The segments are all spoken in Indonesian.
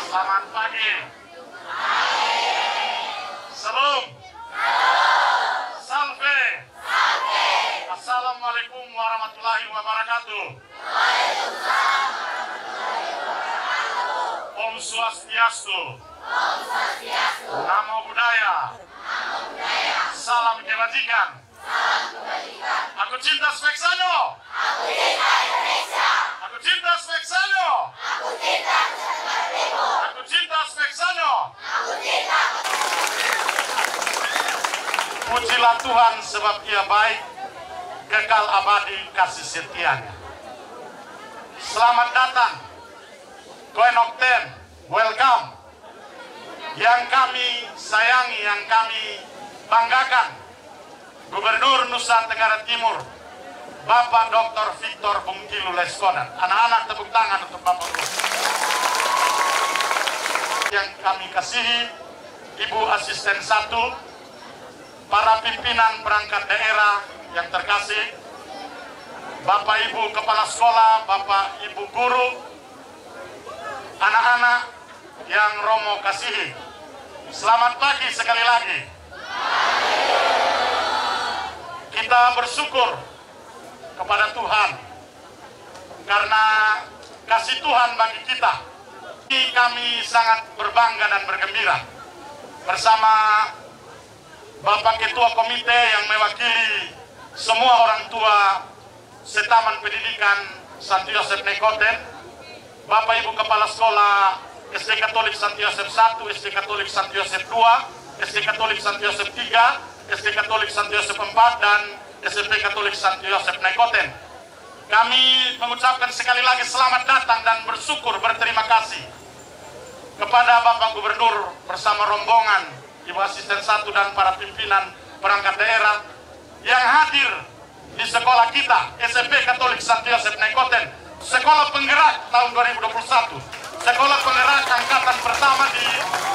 Selamat pagi. Salam. Salve. Assalamualaikum warahmatullahi wabarakatuh. Om Swastiastu. Namo Buddhaya. Salam kebajikan. Aku cinta Sveksanyo. Aku cinta Sveksanyo. Aku cinta Sveksanyo. Pujilah Tuhan sebab Ia baik, kekal abadi kasih setianya. Selamat datang, Koenokten, welcome. Yang kami sayangi, yang kami banggakan, Gubernur Nusa Tenggara Timur, Bapak Dr. Victor Bungkilu Leskodat. Anak-anak tepuk tangan untuk Bapak Gubernur. Yang kami kasihi, Ibu Asisten 1, para pimpinan perangkat daerah yang terkasih, Bapak Ibu Kepala Sekolah, Bapak Ibu Guru, anak-anak yang Romo kasihi. Selamat pagi sekali lagi. Kita bersyukur kepada Tuhan karena kasih Tuhan bagi kita. Kami sangat berbangga dan bergembira bersama Bapak Ketua Komite yang mewakili semua orang tua Setaman Pendidikan Santo Yosef Nekoten, Bapak Ibu Kepala Sekolah SD Katolik Santo Yosef 1, SD Katolik Santo Yosef 2, SD Katolik Santo Yosef 3, SD Katolik Santo Yosef 4, dan SMP Katolik Santo Yosef Nekoten. Kami mengucapkan sekali lagi selamat datang dan bersyukur, berterima kasih kepada Bapak Gubernur bersama rombongan, Ibu Asisten 1 dan para pimpinan perangkat daerah yang hadir di sekolah kita, SMP Katolik Santo Yosef Nekoten, sekolah penggerak tahun 2021, sekolah penggerak angkatan pertama di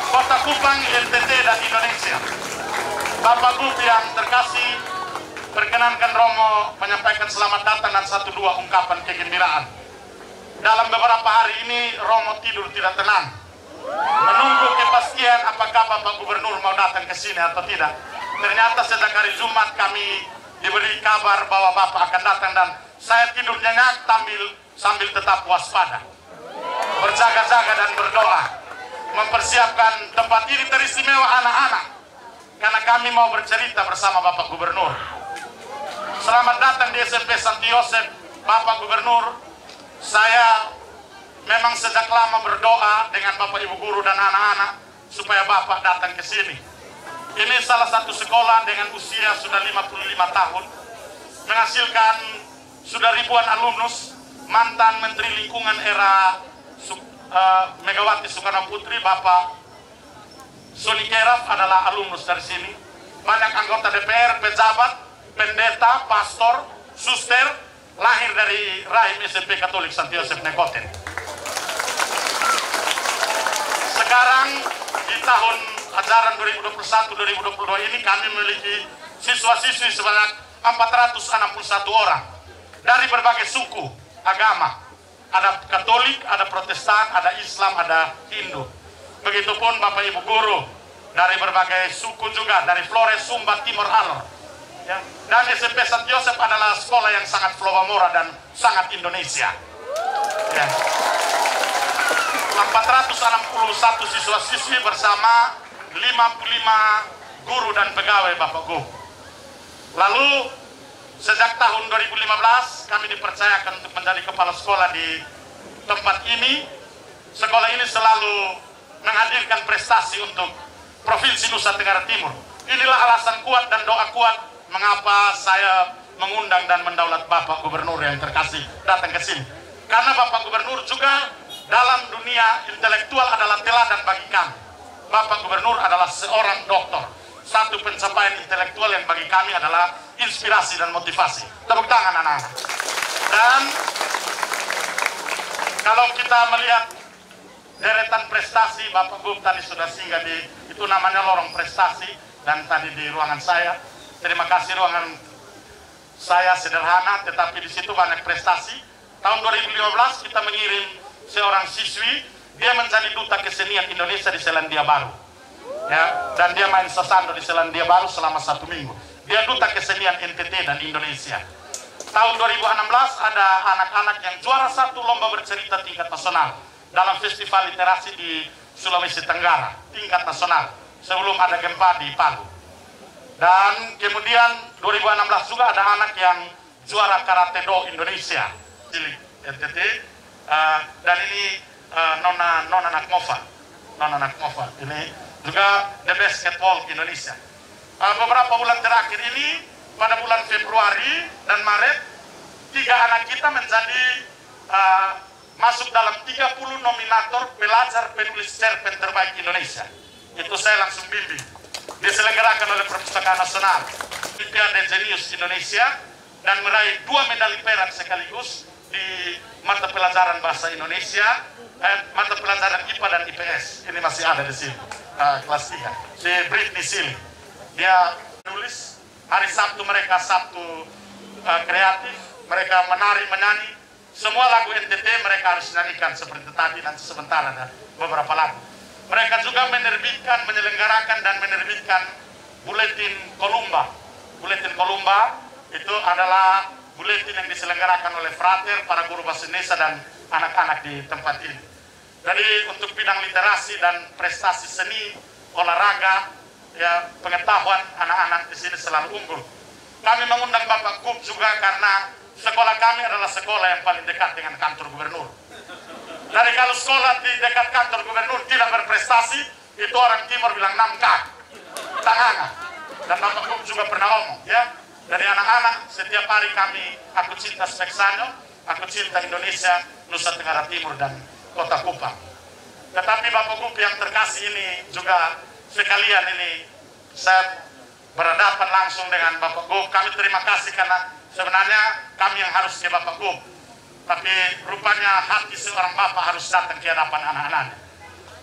Kota Kupang, NTT dan Indonesia. Bapak Gub yang terkasih, perkenankan Romo menyampaikan selamat datang dan 1-2 ungkapan kegembiraan. Dalam beberapa hari ini Romo tidur tidak tenang, menunggu kepastian apakah Bapak Gubernur mau datang ke sini atau tidak. Ternyata sejak hari Jumat kami diberi kabar bahwa Bapak akan datang, dan saya tidur nyenyak sambil tetap waspada, berjaga-jaga dan berdoa, mempersiapkan tempat ini teristimewa anak-anak, karena kami mau bercerita bersama Bapak Gubernur. Selamat datang di SMP Santo Yosef, Bapak Gubernur. Saya memang sejak lama berdoa dengan Bapak Ibu guru dan anak-anak supaya Bapak datang ke sini. Ini salah satu sekolah dengan usia sudah 55 tahun, menghasilkan sudah ribuan alumnus. Mantan Menteri Lingkungan era Megawati Soekarno Putri, Bapak Soni Keraf adalah alumnus dari sini. Banyak anggota DPR, pejabat, pendeta, pastor, suster, lahir dari rahim SMP Katolik Santo Yosef Nekoten. Sekarang di tahun ajaran 2021-2022 ini kami memiliki siswa-siswi sebanyak 461 orang dari berbagai suku, agama. Ada Katolik, ada Protestan, ada Islam, ada Hindu. Begitupun Bapak Ibu guru dari berbagai suku juga, dari Flores, Sumba, Timur Alor. Ya. Dan SMP Santo Yosef adalah sekolah yang sangat Flowamora dan sangat Indonesia. Ya. 461 siswa-siswi bersama 55 guru dan pegawai Bapak Guru. Lalu sejak tahun 2015 kami dipercayakan untuk menjadi kepala sekolah di tempat ini. Sekolah ini selalu menghadirkan prestasi untuk Provinsi Nusa Tenggara Timur. Inilah alasan kuat dan doa kuat mengapa saya mengundang dan mendaulat Bapak Gubernur yang terkasih datang ke sini. Karena Bapak Gubernur juga dalam dunia intelektual adalah teladan bagi kami. Bapak Gubernur adalah seorang doktor, satu pencapaian intelektual yang bagi kami adalah inspirasi dan motivasi. Tepuk tangan anak-anak. Dan kalau kita melihat deretan prestasi, Bapak Gub tadi sudah singgah di itu namanya lorong prestasi, dan tadi di ruangan saya. Terima kasih, ruangan saya sederhana tetapi di situ banyak prestasi. Tahun 2015 kita mengirim seorang siswi, dia menjadi duta kesenian Indonesia di Selandia Baru. Ya, dan dia main sasando di Selandia Baru selama 1 minggu. Dia duta kesenian NTT dan Indonesia. Tahun 2016 ada anak-anak yang juara 1 lomba bercerita tingkat nasional dalam festival literasi di Sulawesi Tenggara tingkat nasional sebelum ada gempa di Palu. Dan kemudian 2016 juga ada anak yang juara Karate Do Indonesia di NTT, dan ini Nona Nakmova ini juga the best catwalk Indonesia. Beberapa bulan terakhir ini, pada bulan Februari dan Maret, 3 anak kita menjadi masuk dalam 30 nominator pelajar penulis cerpen terbaik Indonesia. Itu saya langsung bimbing. Diselenggarakan oleh Perpustakaan Nasional, Olimpiade Jenius Indonesia, dan meraih 2 medali perak sekaligus di mata pelajaran bahasa Indonesia, mata pelajaran IPA dan IPS. Ini masih ada di sini, kelas 3. Si Britney Silly, dia nulis. Hari Sabtu mereka Sabtu kreatif, mereka menari menyanyi. Semua lagu NTT mereka harus nyanyikan seperti tadi, nanti sebentar ada beberapa lagu. Mereka juga menerbitkan, menyelenggarakan dan menerbitkan Buletin Kolumba. Buletin Kolumba itu adalah buletin yang diselenggarakan oleh Frater, para guru bahasa Indonesia dan anak-anak di tempat ini. Jadi untuk bidang literasi dan prestasi seni, olahraga, ya pengetahuan, anak-anak di sini selalu unggul. Kami mengundang Bapak Gub juga karena sekolah kami adalah sekolah yang paling dekat dengan kantor gubernur. Dari kalau sekolah di dekat kantor gubernur tidak berprestasi, itu orang timur bilang namkak, tangan. Dan Bapak Gub juga pernah ngomong, ya. Dari anak-anak, setiap hari aku cinta Speksano, aku cinta Indonesia, Nusa Tenggara Timur, dan Kota Kupang. Tetapi Bapak Gub yang terkasih ini juga sekalian ini, saya berhadapan langsung dengan Bapak Gub. Kami terima kasih karena sebenarnya kami yang harus ke Bapak Gub. Tapi rupanya hati seorang bapak harus datang ke hadapan anak-anaknya.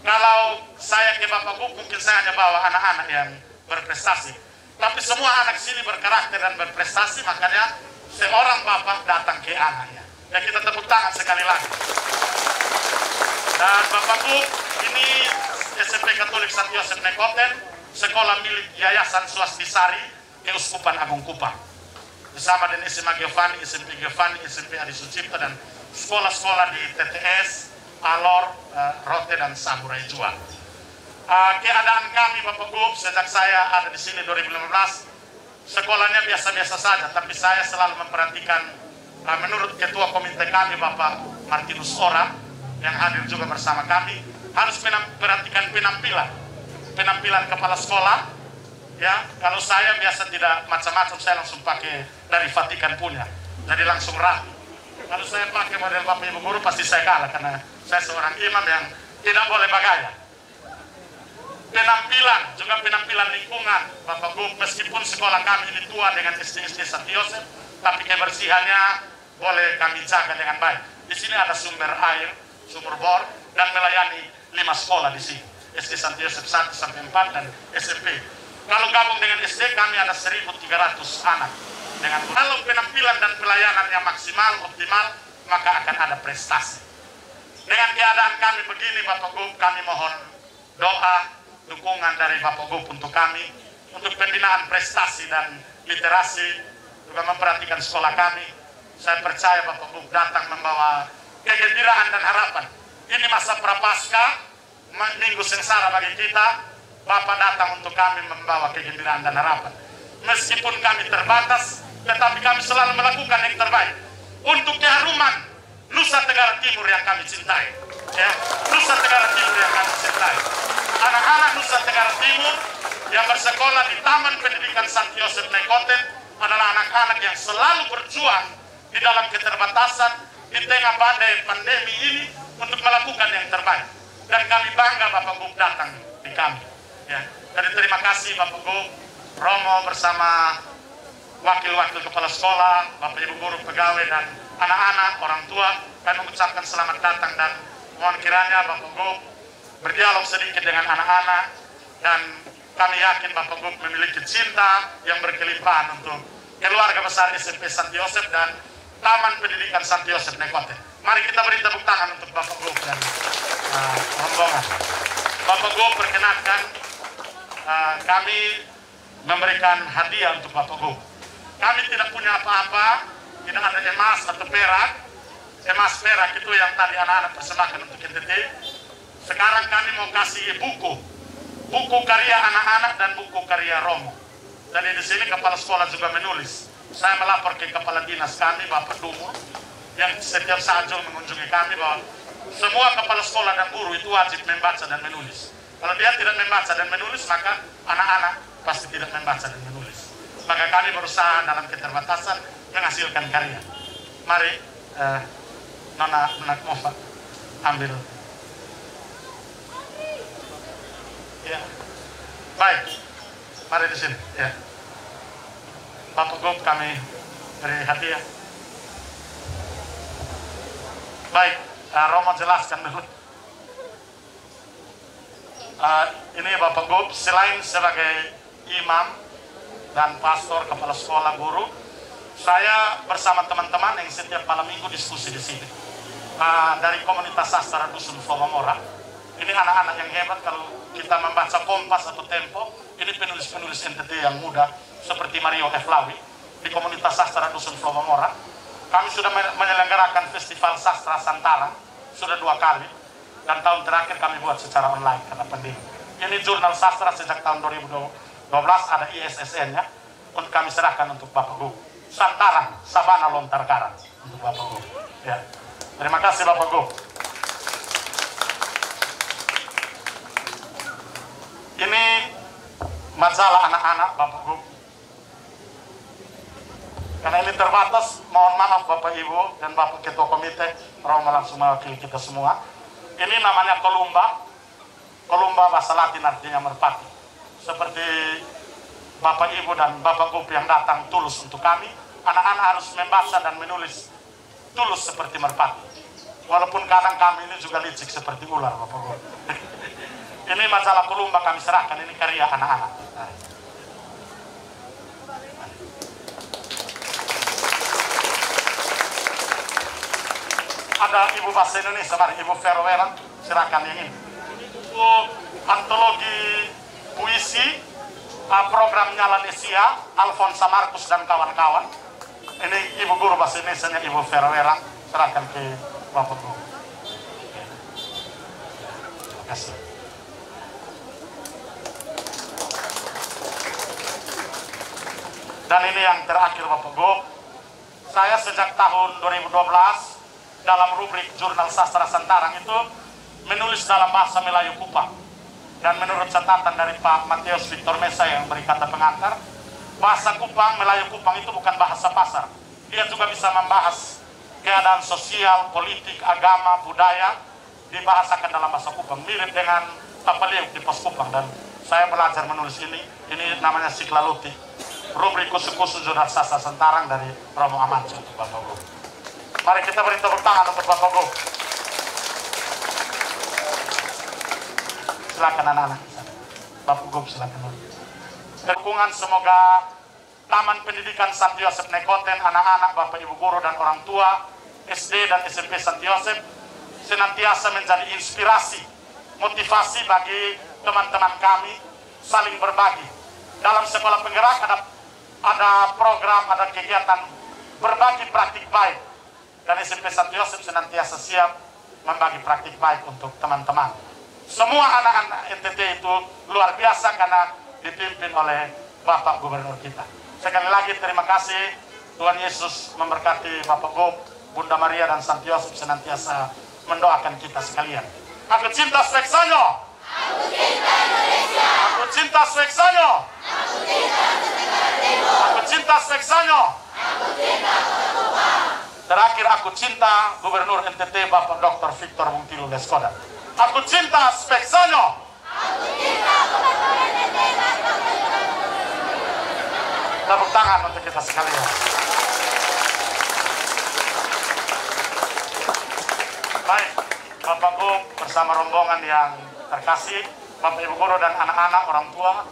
Kalau saya ke Bapak Gub, mungkin saya hanya bawa anak-anak yang berprestasi. Tapi semua anak sini berkarakter dan berprestasi, makanya seorang bapak datang ke anaknya. Ya, kita tepuk tangan sekali lagi. Dan Bapak Gub, ini SMP Katolik Santo Yosef Nekoten, sekolah milik Yayasan Swastisari Keuskupan Agung Kupang. Bersama dengan SMA Giovanni, SMP Giovanni, SMP Adi Sucipto, dan sekolah-sekolah di TTS, Alor, Rote, dan Samurai Jua. Keadaan kami Bapak Gub sejak saya ada di sini 2015, sekolahnya biasa-biasa saja, tapi saya selalu memperhatikan, menurut Ketua Komite kami Bapak Martinus Ora, yang hadir juga bersama kami, harus memperhatikan penampilan kepala sekolah. Ya, kalau saya biasa tidak macam-macam, saya langsung pakai dari Vatikan punya, jadi langsung rapi. Kalau saya pakai model Bapak Ibu Guru pasti saya kalah, karena saya seorang imam yang tidak boleh bergaya. Penampilan lingkungan Bapak Gub, meskipun sekolah kami ini tua dengan SD Santo Yosef, tapi kebersihannya boleh kami jaga dengan baik. Di sini ada sumber air, sumber bor, dan melayani 5 sekolah di sini. SD Santo Yosef 1 sampai 4 dan SMP. Kalau gabung dengan SD kami ada 1.300 anak. Dengan kalau penampilan dan pelayanannya maksimal, optimal, maka akan ada prestasi. Dengan keadaan kami begini Bapak Gub, kami mohon doa, dukungan dari Bapak Gub untuk kami, untuk pembinaan prestasi dan literasi, juga memperhatikan sekolah kami. Saya percaya Bapak Gub datang membawa kegembiraan dan harapan. Ini masa prapaskah, minggu sengsara bagi kita. Bapak datang untuk kami membawa kegembiraan dan harapan. Meskipun kami terbatas, tetapi kami selalu melakukan yang terbaik untuk keharuman Nusa Tenggara Timur yang kami cintai. Ya, Nusa Tenggara Timur yang kami cintai. Anak-anak Nusa Tenggara Timur yang bersekolah di Taman Pendidikan Santo Yosef Nekoten adalah anak-anak yang selalu berjuang di dalam keterbatasan di tengah badai pandemi ini untuk melakukan yang terbaik. Dan kami bangga Bapak Gub datang di kami. Ya, jadi terima kasih Bapak Gub, Romo bersama wakil-wakil kepala sekolah, Bapak Ibu guru, pegawai, dan anak-anak, orang tua. Kami mengucapkan selamat datang dan mohon kiranya Bapak Gub berdialog sedikit dengan anak-anak, dan kami yakin Bapak Gub memiliki cinta yang berkelimpahan untuk keluarga besar SMP Santo Yosef dan Taman Pendidikan Santo Yosef Nekoten. Mari kita beri tepuk tangan untuk Bapak Gub dan rombongan. Bapak Gub perkenankan kami memberikan hadiah untuk Bapak Gub. Kami tidak punya apa-apa, tidak ada emas atau perak. Emas perak itu yang tadi anak-anak persembahkan untuk NTT. Sekarang kami mau kasih buku karya anak-anak dan buku karya Romo. Jadi di sini kepala sekolah juga menulis. Saya melapor ke kepala dinas kami, Bapak Dumur, yang setiap saat mengunjungi kami, bahwa semua kepala sekolah dan guru itu wajib membaca dan menulis. Kalau dia tidak membaca dan menulis, maka anak-anak pasti tidak membaca dan menulis. Maka kami berusaha dalam keterbatasan menghasilkan karya. Mari, Nona Mova ambil. Ya, baik. Mari di sini. Ya, Bapak Gub kami beri hadiah. Baik, Romo jelaskan dulu. Ini Bapak Gub, selain sebagai imam dan pastor, kepala sekolah, guru, saya bersama teman-teman yang setiap malam minggu diskusi di sini. Dari komunitas sastra Dusun Flowamora. Ini anak-anak yang hebat. Kalau kita membaca Kompas atau Tempo, ini penulis-penulis NTT yang muda seperti Mario F. Lawi di komunitas sastra Dusun Flowamora. Kami sudah menyelenggarakan Festival Sastra Santara sudah 2 kali, dan tahun terakhir kami buat secara online karena pandemi. Ini jurnal sastra sejak tahun 2012, ada ISSN-nya, untuk kami serahkan untuk Bapak Gub. Santaran, Sabana Lontar Karang untuk Bapak Gub. Ya. Terima kasih Bapak Gub. Ini majalah anak-anak Bapak Gub. Karena ini terbatas, mohon maaf Bapak Ibu dan Bapak Ketua Komite, Romo langsung mewakili kita semua. Ini namanya Kolumba. Kolumba bahasa Latin artinya merpati. Seperti Bapak Ibu dan Bapak Gub yang datang tulus untuk kami, anak-anak harus membaca dan menulis tulus seperti merpati. Walaupun kadang kami ini juga licik seperti ular Bapak Gub. Ini majalah Kolumba kami serahkan, ini karya anak-anak. Ada Ibu Bahasa Indonesia, mari Ibu Veroweran, silakan yang ini. Buku antologi puisi, program Nyala Nesia, Alfonsa Markus dan kawan-kawan. Ini Ibu Guru Bahasa Indonesia Ibu Vera Werang, serahkan ke Bapak Guru. Terima kasih. Dan ini yang terakhir Bapak Guru, saya sejak tahun 2012 dalam rubrik Jurnal Sastra Santarang itu menulis dalam bahasa Melayu Kupang. Dan menurut catatan dari Pak Matius Victor Mesa yang beri kata pengantar, bahasa Kupang, Melayu Kupang itu bukan bahasa pasar. Dia juga bisa membahas keadaan sosial, politik, agama, budaya, dibahasakan dalam bahasa Kupang. Mirip dengan Papaliuk di Pos Kupang. Dan saya belajar menulis ini namanya Siklaluti. Rubrik khusus Jurnal Sastra Santarang dari Romo Amancu untuk Bapak Guru. Mari kita beri tepuk tangan untuk Bapak Guru. Silakan anak-anak. Bapak Guru silakan. Dukungan semoga Taman Pendidikan Santo Yosef Nekoten, anak-anak, Bapak Ibu Guru dan orang tua SD dan SMP Santo Yosef senantiasa menjadi inspirasi, motivasi bagi teman-teman kami saling berbagi. Dalam sekolah penggerak ada program, ada kegiatan berbagi praktik baik. Dan SMP Santo Yosef senantiasa siap membagi praktik baik untuk teman-teman. Semua anak-anak NTT itu luar biasa karena dipimpin oleh Bapak Gubernur kita. Sekali lagi terima kasih. Tuhan Yesus memberkati Bapak Gub, Bunda Maria dan Santo Yosef senantiasa mendoakan kita sekalian. Aku cinta Sweksanyo. Aku cinta Indonesia. Aku cinta Sweksanyo. Aku cinta Negara. Aku cinta Sweksanyo. Aku cinta Kota. Terakhir aku cinta Gubernur NTT Bapak Dr. Victor Mungtilu Leskoda. Aku cinta Sweksanyo. Aku cinta Gubernur NTT Bapak Dr. Tepuk tangan untuk kita sekalian. Baik, Bapak Guru bersama rombongan yang terkasih, Bapak Ibu Guru dan anak-anak orang tua,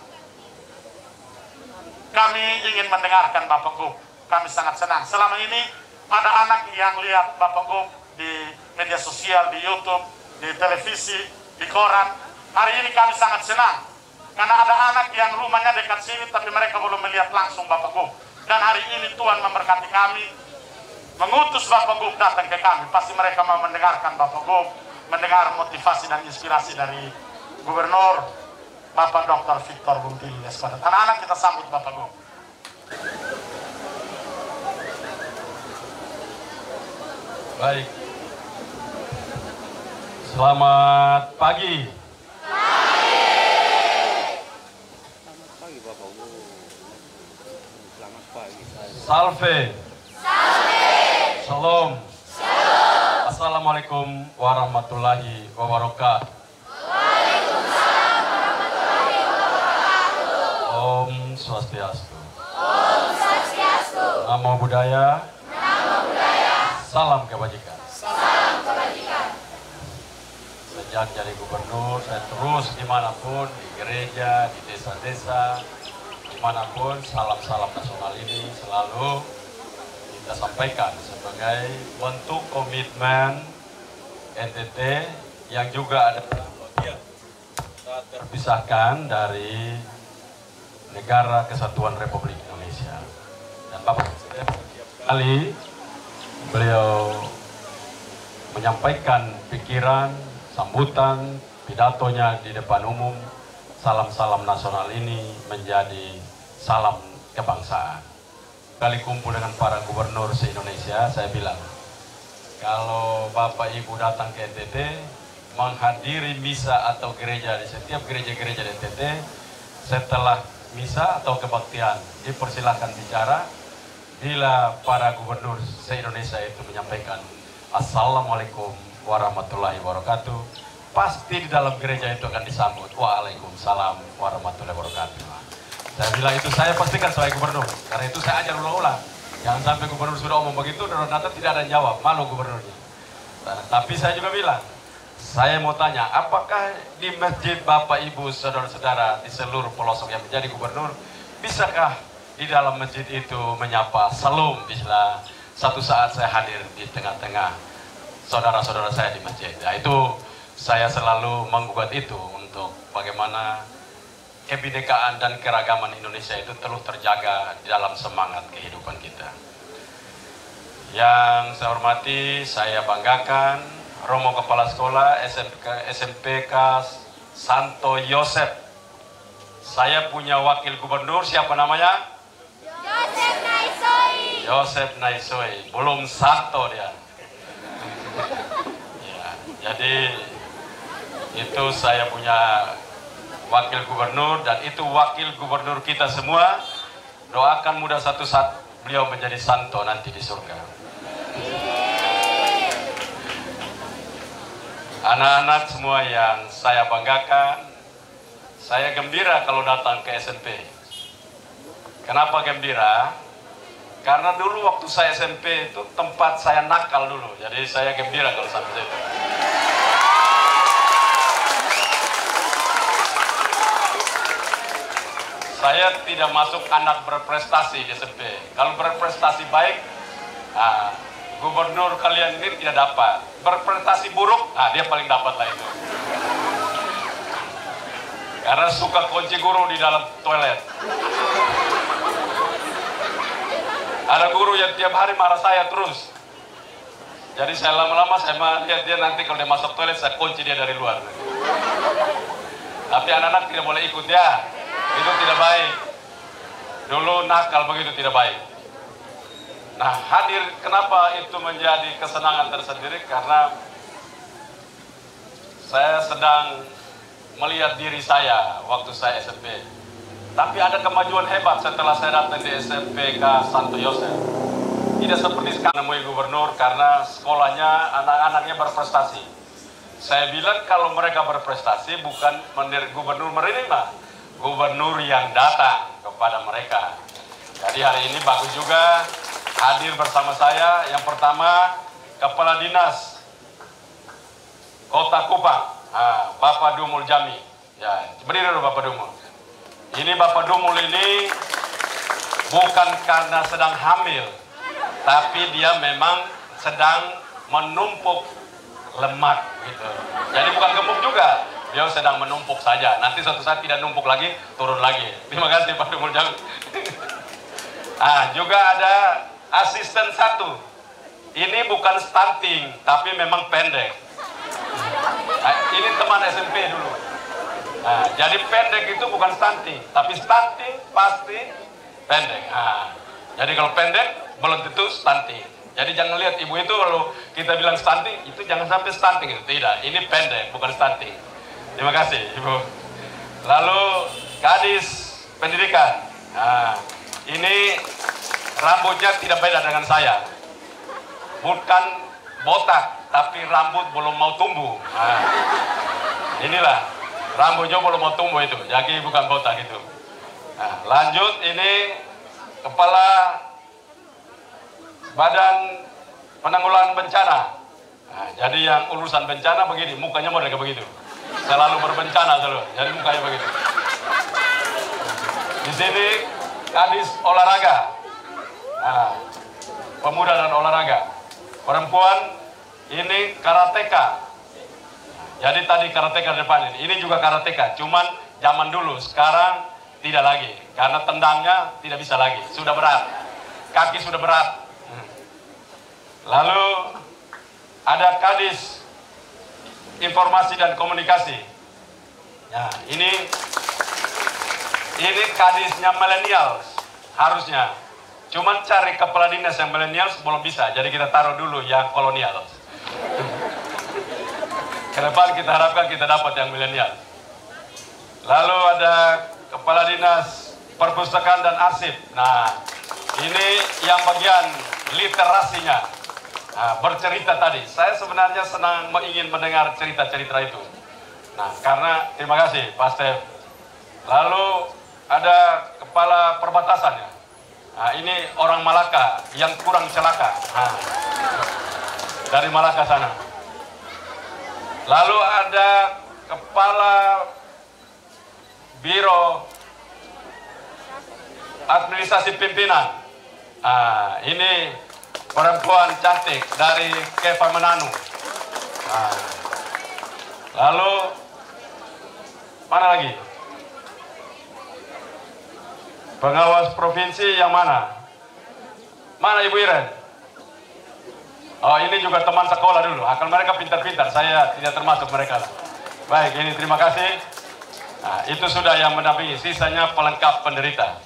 kami ingin mendengarkan Bapak Guru. Kami sangat senang. Selama ini ada anak yang lihat Bapak Guru di media sosial, di YouTube, di televisi, di koran. Hari ini kami sangat senang karena ada anak yang rumahnya dekat sini tapi mereka belum melihat langsung Bapak Guru. Dan hari ini Tuhan memberkati kami, mengutus Bapak Gub datang ke kami. Pasti mereka mau mendengarkan Bapak Gub, mendengar motivasi dan inspirasi dari Gubernur Bapak Dr. Victor Mungtilu Leskoda. Anak-anak kita sambut Bapak Gub. Baik. Selamat pagi. Salve. Shalom. Assalamualaikum warahmatullahi wabarakatuh. Waalaikumsalam warahmatullahi wabarakatuh. Om Swastiastu. Om Swastiastu. Namo Buddhaya. Namo Buddhaya. Salam kebajikan. Salam kebajikan. Sejak jadi gubernur, saya terus dimanapun, di gereja, di desa-desa, dimanapun, salam-salam nasional ini selalu kita sampaikan sebagai bentuk komitmen NTT yang juga ada tak terpisahkan dari Negara Kesatuan Republik Indonesia. Dan Bapak Presiden setiap kali beliau menyampaikan pikiran, sambutan, pidatonya di depan umum, salam-salam nasional ini menjadi salam kebangsaan. Kali kumpul dengan para gubernur se-Indonesia, saya bilang, kalau Bapak Ibu datang ke NTT, menghadiri misa atau gereja di setiap gereja-gereja di NTT, setelah misa atau kebaktian, dipersilahkan bicara. Bila para gubernur se-Indonesia itu menyampaikan, Assalamualaikum warahmatullahi wabarakatuh, pasti di dalam gereja itu akan disambut, Waalaikumsalam warahmatullahi wabarakatuh. Saya bilang itu saya pastikan sebagai gubernur, karena itu saya ajar ulang-ulang. Jangan sampai gubernur sudah omong begitu, dan nanti tidak ada yang jawab, malu gubernurnya. Tapi saya juga bilang, saya mau tanya, apakah di masjid Bapak Ibu saudara-saudara di seluruh pelosok yang menjadi gubernur, bisakah di dalam masjid itu menyapa salam bila satu saat saya hadir di tengah-tengah saudara-saudara saya di masjid. Nah, itu saya selalu menggugat itu untuk bagaimana kebinekaan dan keragaman Indonesia itu terus terjaga di dalam semangat kehidupan kita. Yang saya hormati, saya banggakan Romo Kepala Sekolah SMPK Santo Yosef. Saya punya wakil gubernur, siapa namanya? Yosef Naisoi. Yosef Naisoi, belum Santo dia. Ya, jadi itu saya punya wakil gubernur dan itu wakil gubernur kita semua. Doakan mudah satu saat beliau menjadi Santo nanti di surga. Anak-anak semua yang saya banggakan, saya gembira kalau datang ke SMP. Kenapa gembira? Karena dulu waktu saya SMP itu tempat saya nakal dulu, jadi saya gembira kalau sampai situ. Saya tidak masuk anak berprestasi di SMP. Kalau berprestasi baik, gubernur kalian ini tidak dapat. Berprestasi buruk, dia paling dapat lah itu. Karena suka kunci guru di dalam toilet. Ada guru yang tiap hari marah saya terus. Jadi saya lama-lama saya lihat dia nanti kalau dia masuk toilet, saya kunci dia dari luar. Tapi anak-anak tidak boleh ikut ya. Itu tidak baik. Dulu nakal begitu tidak baik. Nah, hadir kenapa itu menjadi kesenangan tersendiri? Karena saya sedang melihat diri saya waktu saya SMP. Tapi ada kemajuan hebat setelah saya datang di SMPK Santo Yosef. Tidak seperti sekarang menemui gubernur karena sekolahnya anak-anaknya berprestasi. Saya bilang kalau mereka berprestasi bukan gubernur menerima, gubernur yang datang kepada mereka. Jadi hari ini bagus juga hadir bersama saya. Yang pertama, Kepala Dinas Kota Kupang, Bapak Dumul Jami. Ya, berdiri dulu Bapak Dumul. Ini Bapak Dumul ini bukan karena sedang hamil, tapi dia memang sedang menumpuk lemak gitu. Jadi bukan gemuk juga, dia sedang menumpuk saja. Nanti suatu saat tidak numpuk lagi, turun lagi. Terima kasih Pak Dumul Jami. Juga ada asisten satu. Ini bukan stunting, tapi memang pendek. Ini teman SMP dulu. Jadi pendek itu bukan stunting, tapi stunting pasti pendek. Jadi kalau pendek belum tentu stunting. Jadi jangan lihat ibu itu kalau kita bilang stunting, itu jangan sampai stunting itu. Tidak, ini pendek, bukan stunting. Terima kasih Ibu. Lalu Kadis Pendidikan. Ini rambutnya tidak beda dengan saya. Bukan botak, tapi rambut belum mau tumbuh. Inilah, rambutnya belum mau tumbuh itu. Jadi bukan botak itu. Lanjut, ini Kepala Badan Penanggulangan Bencana. Jadi yang urusan bencana begini, mukanya mereka begitu. Selalu berbencana selalu, jadi mukanya begitu. Di sini Kadis Olahraga. Pemuda dan olahraga. Perempuan ini karateka. Jadi tadi karateka di depan ini juga karateka. Cuman zaman dulu, sekarang tidak lagi. Karena tendangnya tidak bisa lagi. Sudah berat. Kaki sudah berat. Lalu ada Kadis Informasi dan Komunikasi. Nah, ini kadisnya milenial harusnya. Cuman cari kepala dinas yang milenial belum bisa. Jadi kita taruh dulu yang kolonial. Ke depan kita harapkan kita dapat yang milenial. Lalu ada Kepala Dinas Perpustakaan dan Arsip. Nah, ini yang bagian literasinya. Bercerita tadi. Saya sebenarnya senang ingin mendengar cerita-cerita itu. Nah, karena terima kasih Pak Stef. Lalu ada Kepala Perbatasannya. Ini orang Malaka yang kurang celaka. Dari Malaka sana. Lalu ada Kepala Biro Administrasi Pimpinan. Ini perempuan cantik dari Keva Menanu. Lalu mana lagi? Pengawas provinsi yang mana? Mana Ibu Iren? Oh, ini juga teman sekolah dulu. Akal mereka pintar-pintar, saya tidak termasuk mereka. Baik, ini terima kasih. Nah, itu sudah yang mendampingi, sisanya pelengkap penderita.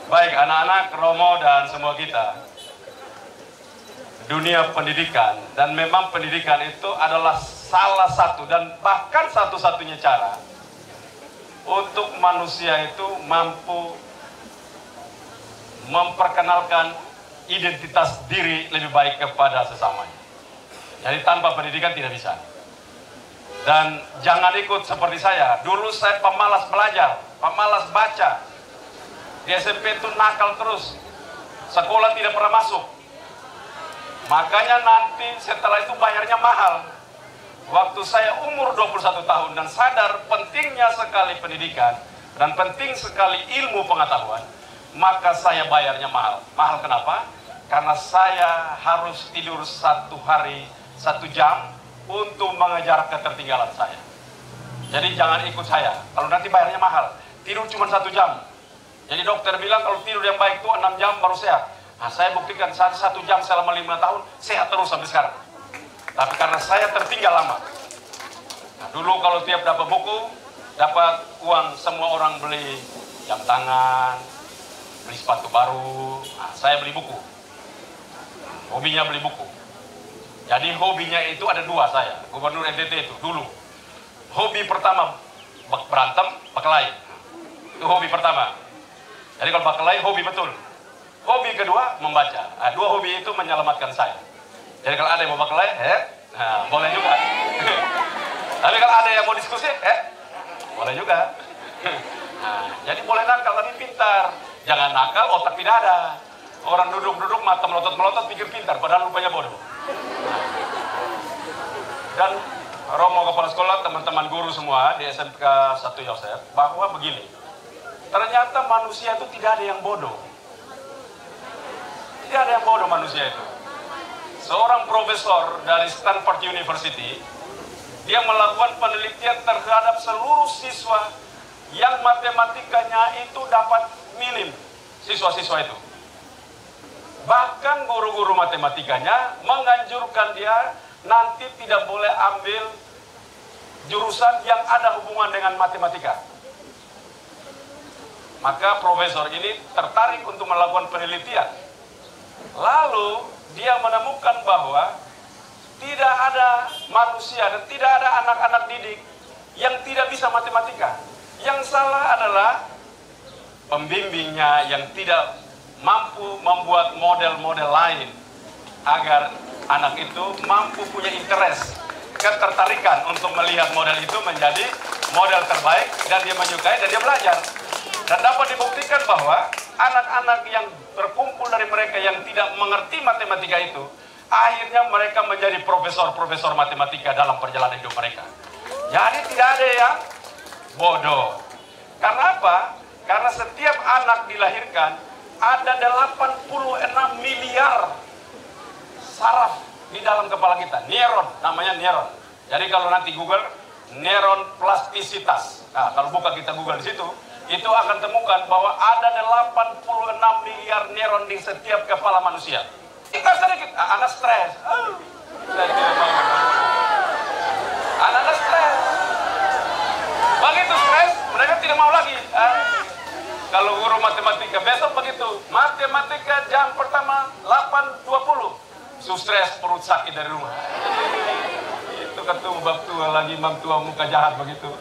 Baik, anak-anak, Romo, dan semua kita. Dunia pendidikan, dan memang pendidikan itu adalah salah satu dan bahkan satu-satunya cara untuk manusia itu mampu memperkenalkan identitas diri lebih baik kepada sesamanya. Jadi tanpa pendidikan tidak bisa. Dan jangan ikut seperti saya. Dulu saya pemalas belajar, pemalas baca. Di SMP itu nakal terus. Sekolah tidak pernah masuk. Makanya nanti setelah itu bayarnya mahal. Waktu saya umur 21 tahun dan sadar pentingnya sekali pendidikan dan penting sekali ilmu pengetahuan, maka saya bayarnya mahal. Mahal kenapa? Karena saya harus tidur 1 hari 1 jam untuk mengejar ketertinggalan saya. Jadi jangan ikut saya. Kalau nanti bayarnya mahal, tidur cuma 1 jam. Jadi dokter bilang kalau tidur yang baik itu 6 jam baru sehat. Nah, saya buktikan 1 jam selama 5 tahun sehat terus sampai sekarang. Tapi karena saya tertinggal lama. Nah, dulu kalau tiap dapat buku, dapat uang, semua orang beli jam tangan, beli sepatu baru. Nah, saya beli buku. Hobinya beli buku. Jadi hobinya itu ada 2 saya. Gubernur NTT itu dulu. Hobi pertama berantem, berkelahi. Itu hobi pertama. Jadi kalau berkelahi hobi betul. Hobi kedua membaca. Nah, 2 hobi itu menyelamatkan saya. Jadi kalau ada yang mau berkelahi, nah, boleh juga. Tapi kalau ada yang mau diskusi, boleh juga. Nah, jadi boleh nakal tapi pintar. Jangan nakal otak tidak ada. Orang duduk-duduk mata melotot-melotot pikir pintar padahal rupanya bodoh. Dan Romo kepala sekolah, teman-teman guru semua di SMK 1 Yosef, bahwa begini, ternyata manusia itu tidak ada yang bodoh. Tidak ada yang bodoh manusia itu. Seorang profesor dari Stanford University, dia melakukan penelitian terhadap seluruh siswa yang matematikanya itu dapat minim, siswa-siswa itu. Bahkan guru-guru matematikanya menganjurkan dia nanti tidak boleh ambil jurusan yang ada hubungan dengan matematika. Maka profesor ini tertarik untuk melakukan penelitian. Lalu dia menemukan bahwa tidak ada manusia dan tidak ada anak-anak didik yang tidak bisa matematika. Yang salah adalah pembimbingnya yang tidak mampu membuat model-model lain agar anak itu mampu punya interest, ketertarikan untuk melihat model itu menjadi model terbaik dan dia menyukai dan dia belajar. Dan dapat dibuktikan bahwa anak-anak yang berkumpul dari mereka yang tidak mengerti matematika itu, akhirnya mereka menjadi profesor-profesor matematika dalam perjalanan hidup mereka. Jadi tidak ada yang bodoh. Karena apa? Karena setiap anak dilahirkan ada 86 miliar saraf di dalam kepala kita. Neuron, namanya neuron. Jadi kalau nanti Google, neuron plastisitas. Nah, kalau buka kita Google di situ, itu akan temukan bahwa ada 86 miliar neuron di setiap kepala manusia. Kita sedikit, anak stres. Saya tidak mau. Anak stres. Begitu stres, mereka tidak mau lagi. Kalau guru matematika besok begitu, matematika jam pertama 8.20, stres, perut sakit dari rumah. Itu ketemu bab tua lagi, mam tua muka jahat begitu,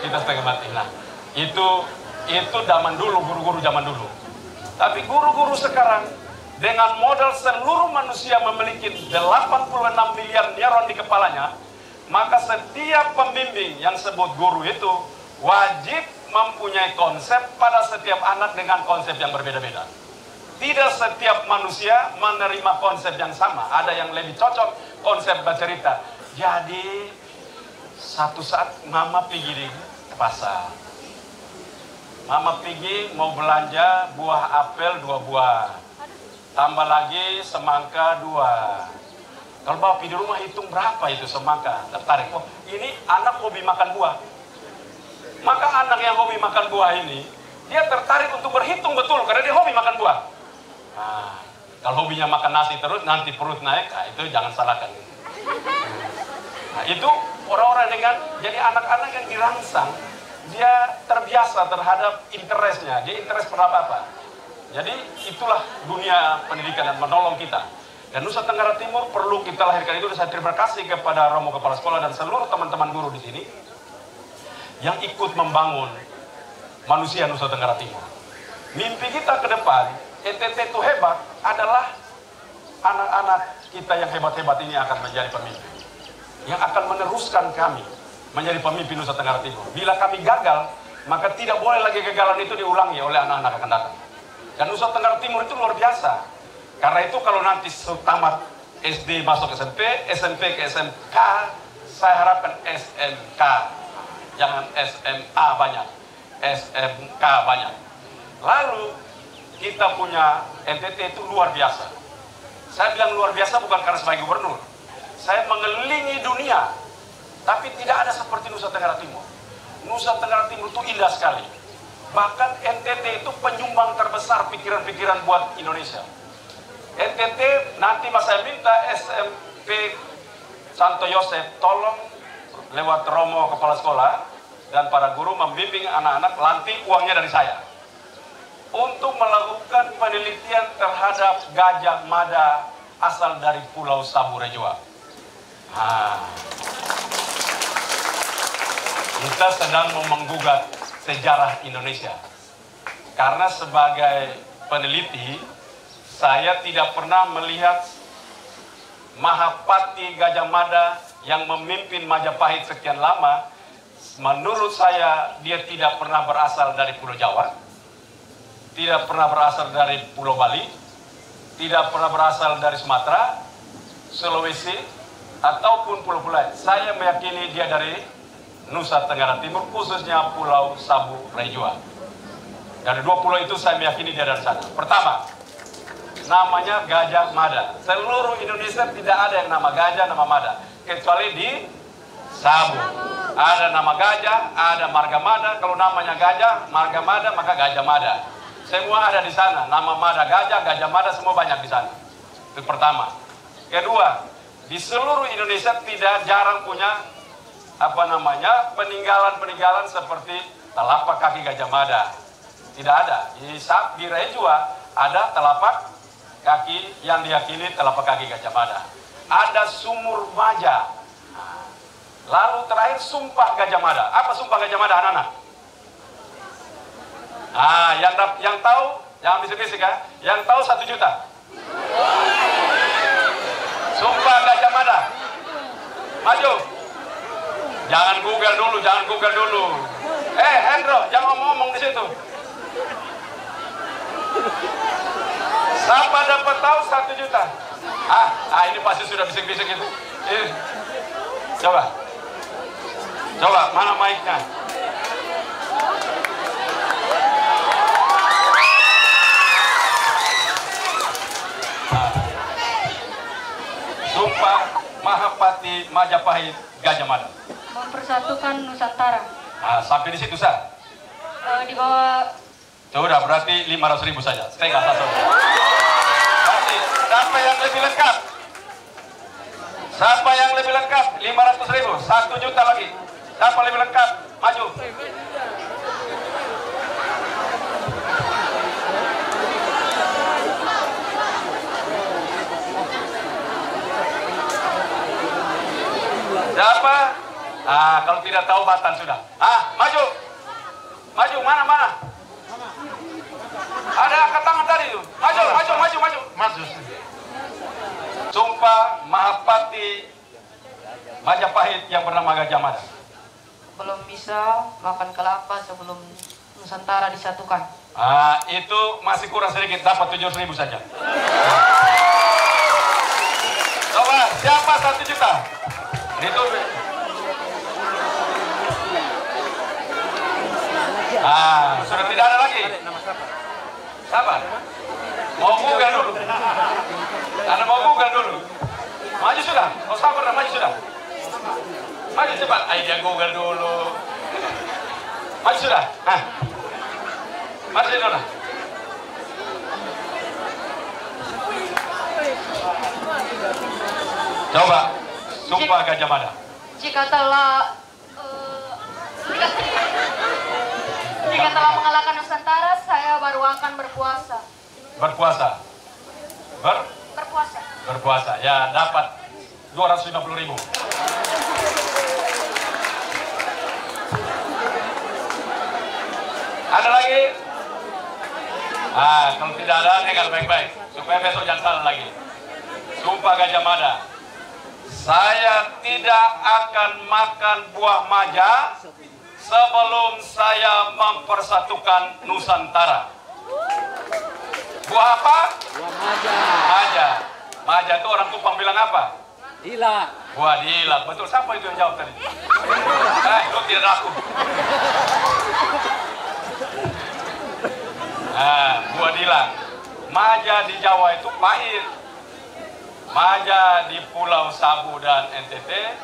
kita setengah mati. Nah, itu zaman dulu, guru-guru zaman dulu. Tapi guru-guru sekarang dengan modal seluruh manusia memiliki 86 miliar neuron di kepalanya, maka setiap pembimbing yang sebut guru itu wajib mempunyai konsep pada setiap anak dengan konsep yang berbeda-beda. Tidak setiap manusia menerima konsep yang sama. Ada yang lebih cocok konsep bercerita. Jadi satu saat mama pergi di pasar. Mama pergi mau belanja buah apel 2 buah. Tambah lagi semangka 2. Kalau bawa pergi di rumah hitung berapa itu semangka. Tertarik. Oh, ini anak hobi makan buah. Maka anak yang hobi makan buah ini, dia tertarik untuk berhitung betul karena dia hobi makan buah. Nah, kalau hobinya makan nasi terus nanti perut naik, nah itu jangan salahkan. Nah, itu orang-orang dengan jadi anak-anak yang dirangsang, dia terbiasa terhadap interestnya, dia interest pada apa-apa. Jadi itulah dunia pendidikan dan menolong kita. Dan Nusa Tenggara Timur perlu kita lahirkan itu. Saya terima kasih kepada Romo Kepala Sekolah dan seluruh teman-teman guru di sini yang ikut membangun manusia Nusa Tenggara Timur. Mimpi kita ke depan, NTT itu hebat adalah anak-anak kita yang hebat-hebat ini akan menjadi pemimpin, yang akan meneruskan kami menjadi pemimpin Nusa Tenggara Timur. Bila kami gagal, maka tidak boleh lagi kegagalan itu diulangi oleh anak-anak akan datang. Dan Nusa Tenggara Timur itu luar biasa. Karena itu kalau nanti tamat SD masuk SMP, SMP ke SMK, saya harapkan SMK, jangan SMA banyak, SMK banyak. Lalu kita punya NTT itu luar biasa. Saya bilang luar biasa bukan karena sebagai gubernur. Saya mengelilingi dunia, tapi tidak ada seperti Nusa Tenggara Timur. Nusa Tenggara Timur itu indah sekali. Bahkan NTT itu penyumbang terbesar pikiran-pikiran buat Indonesia. NTT nanti saya minta SMP Santo Yosef tolong lewat Romo Kepala Sekolah dan para guru membimbing anak-anak, nanti uangnya dari saya untuk melakukan penelitian terhadap Gajah Mada asal dari Pulau Sabu Rejoa. Kita sedang menggugat sejarah Indonesia karena sebagai peneliti saya tidak pernah melihat Mahapati Gajah Mada yang memimpin Majapahit sekian lama. Menurut saya dia tidak pernah berasal dari Pulau Jawa, tidak pernah berasal dari Pulau Bali, tidak pernah berasal dari Sumatera, Sulawesi, ataupun pulau-pulau lain. Saya meyakini dia dari Nusa Tenggara Timur, khususnya Pulau Sabu Rejoa. Dari dua pulau itu saya meyakini dia dari sana. Pertama, namanya Gajah Mada. Seluruh Indonesia tidak ada yang nama gajah, nama mada, kecuali di Sabu. Ada nama gajah, ada marga mada. Kalau namanya gajah, marga mada, maka Gajah Mada. Semua ada di sana. Nama mada gajah, Gajah Mada, semua banyak di sana. Itu pertama. Kedua, di seluruh Indonesia tidak jarang punya peninggalan-peninggalan seperti telapak kaki Gajah Mada. Tidak ada. Di Rejoa ada telapak kaki yang diyakini telapak kaki Gajah Mada. Ada sumur Maja. Lalu terakhir sumpah Gajah Mada. Apa sumpah Gajah Mada, anak-anak? Yang tahu, jangan bisik-bisik ya. Yang tahu 1 juta. Sumpah Gajah Mada. Maju. Jangan Google dulu. Hendro, jangan ngomong di situ. Siapa dapat tahu 1 juta? Ini pasti sudah bisik-bisik itu. Coba, mana mic-nya? Sumpah Mahapati Majapahit Gajah Mada. Mempersatukan Nusantara. Sampai di situ, Sah? Di bawah. Sudah, berarti 500.000 saja. Saya nggak tahu. Siapa yang lebih lengkap? 500.000, 1 juta lagi. Siapa lebih lengkap? Maju. Siapa? Kalau tidak tahu batan sudah. Maju. Mana? Ada angkat tangan tadi tuh. Maju. Sumpah Mahapati Majapahit yang bernama Gajah Mada. Belum bisa makan kelapa sebelum Nusantara disatukan. Itu masih kurang sedikit, dapat 700.000 saja. Coba, siapa 1 juta? Itu. Sudah tidak ada lagi. Sabar. Mau Google dulu. Anda mau Google dulu. Maju sudah. Sabar, maju sudah. Maju cepat. Dia Google dulu. Maju sudah. Nah. Maju sudah. Coba, Sumpah Gajah Mada. Jika telah mengalahkan Nusantara, saya baru akan berpuasa. Berpuasa. Berpuasa. Berpuasa. Ya, dapat 250.000. Ada lagi? Kalau tidak ada, dengar baik-baik supaya besok jangan salah lagi. Sumpah Gajah Mada. Saya tidak akan makan buah maja sebelum saya mempersatukan Nusantara. Buah apa? Buah maja. Maja. Maja itu orang Kupang bilang apa? Dila. Buah dila. Betul, siapa itu yang jawab tadi? Lu tidak aku. Buah dila. Maja di Jawa itu pahit. Maja di Pulau Sabu dan NTT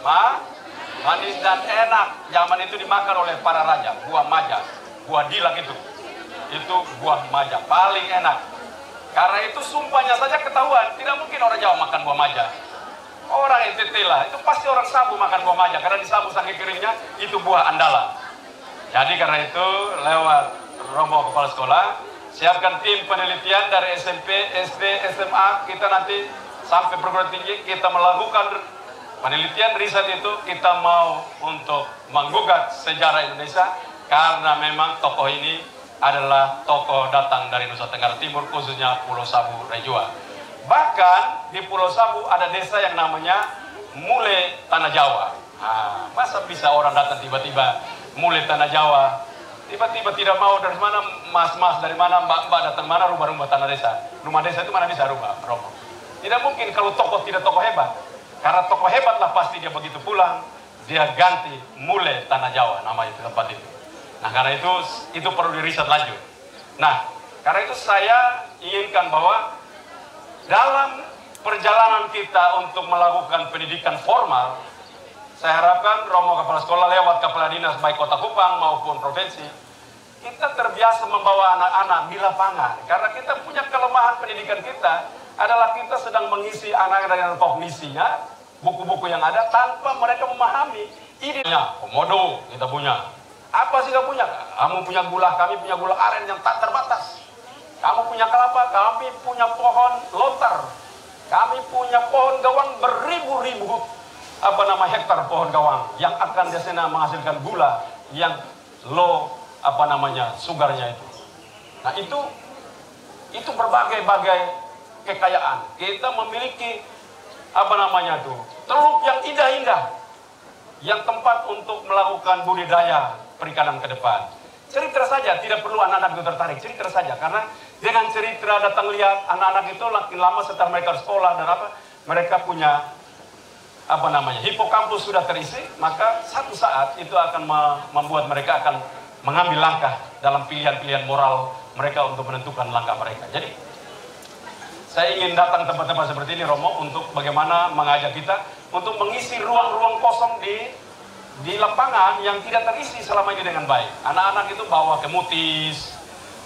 manis dan enak. Zaman itu dimakan oleh para raja. Buah maja, buah dilak itu buah maja paling enak. Karena itu sumpahnya saja ketahuan. Tidak mungkin orang Jawa makan buah maja. Orang NTT lah, itu pasti orang Sabu makan buah maja. Karena di Sabu saking keringnya itu buah andalan. Jadi karena itu lewat rombongan kepala sekolah, siapkan tim penelitian dari SMP, SD, SMA. Kita nanti sampai perguruan tinggi kita melakukan penelitian riset itu. Kita mau untuk menggugat sejarah Indonesia karena memang tokoh ini adalah tokoh datang dari Nusa Tenggara Timur, khususnya Pulau Sabu Rejua. Bahkan di Pulau Sabu ada desa yang namanya Mule Tanah Jawa. Masa bisa orang datang tiba-tiba Mule Tanah Jawa, tiba-tiba tidak mau dari mana, mas-mas dari mana, mbak-mbak datang mana, rumah-rumah tanah desa. Rumah desa itu mana bisa rumah, Romo. Tidak mungkin kalau tokoh tidak tokoh hebat. Karena tokoh hebat lah pasti dia begitu pulang, dia ganti Mule Tanah Jawa, nama itu tempat itu. Nah karena itu perlu diriset lanjut. Nah karena itu saya inginkan bahwa dalam perjalanan kita untuk melakukan pendidikan formal, saya harapkan Romo Kepala Sekolah lewat Kepala Dinas baik Kota Kupang maupun Provinsi, kita terbiasa membawa anak-anak di lapangan. Karena kita punya kelemahan pendidikan kita adalah kita sedang mengisi anak-anak dengan kognisinya, buku-buku yang ada tanpa mereka memahami idenya. Komodo kita punya. Apa sih kamu punya? Kamu punya gula, kami punya gula aren yang tak terbatas. Kamu punya kelapa, kami punya pohon lontar. Kami punya pohon gawang beribu-ribu hektar pohon gawang yang akan biasanya menghasilkan gula yang low sugarnya itu. Nah itu berbagai-bagai kekayaan. Kita memiliki teluk yang indah-indah, yang tempat untuk melakukan budidaya perikanan ke depan. Cerita saja, tidak perlu anak-anak itu tertarik. Cerita saja, karena dengan cerita datang lihat anak-anak itu makin lama setelah mereka sekolah dan mereka punya hipokampus sudah terisi, maka satu saat itu akan membuat mereka akan mengambil langkah dalam pilihan-pilihan moral mereka untuk menentukan langkah mereka. Jadi saya ingin datang tempat-tempat seperti ini, Romo, untuk bagaimana mengajak kita untuk mengisi ruang-ruang kosong di lapangan yang tidak terisi selama ini dengan baik. Anak-anak itu bawa ke Mutis,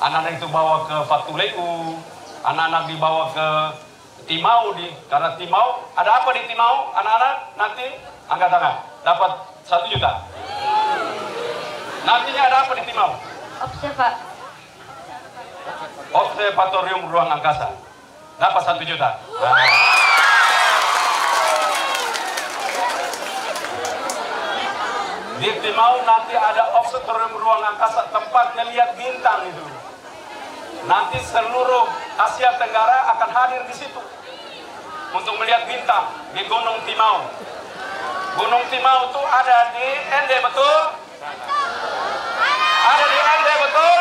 anak-anak itu bawa ke Fatuleu, anak-anak dibawa ke Timau karena Timau, ada apa di Timau? Anak-anak nanti angkat tangan, dapat 1 juta. Nantinya ada apa di Timau? Observatorium ruang angkasa, dapat 1 juta. Di Timau nanti ada observatorium ruang angkasa, tempat melihat bintang itu. Nanti seluruh Asia Tenggara akan hadir di situ untuk melihat bintang di Gunung Timau. Gunung Timau itu ada di ND, betul? Ada di ND, betul?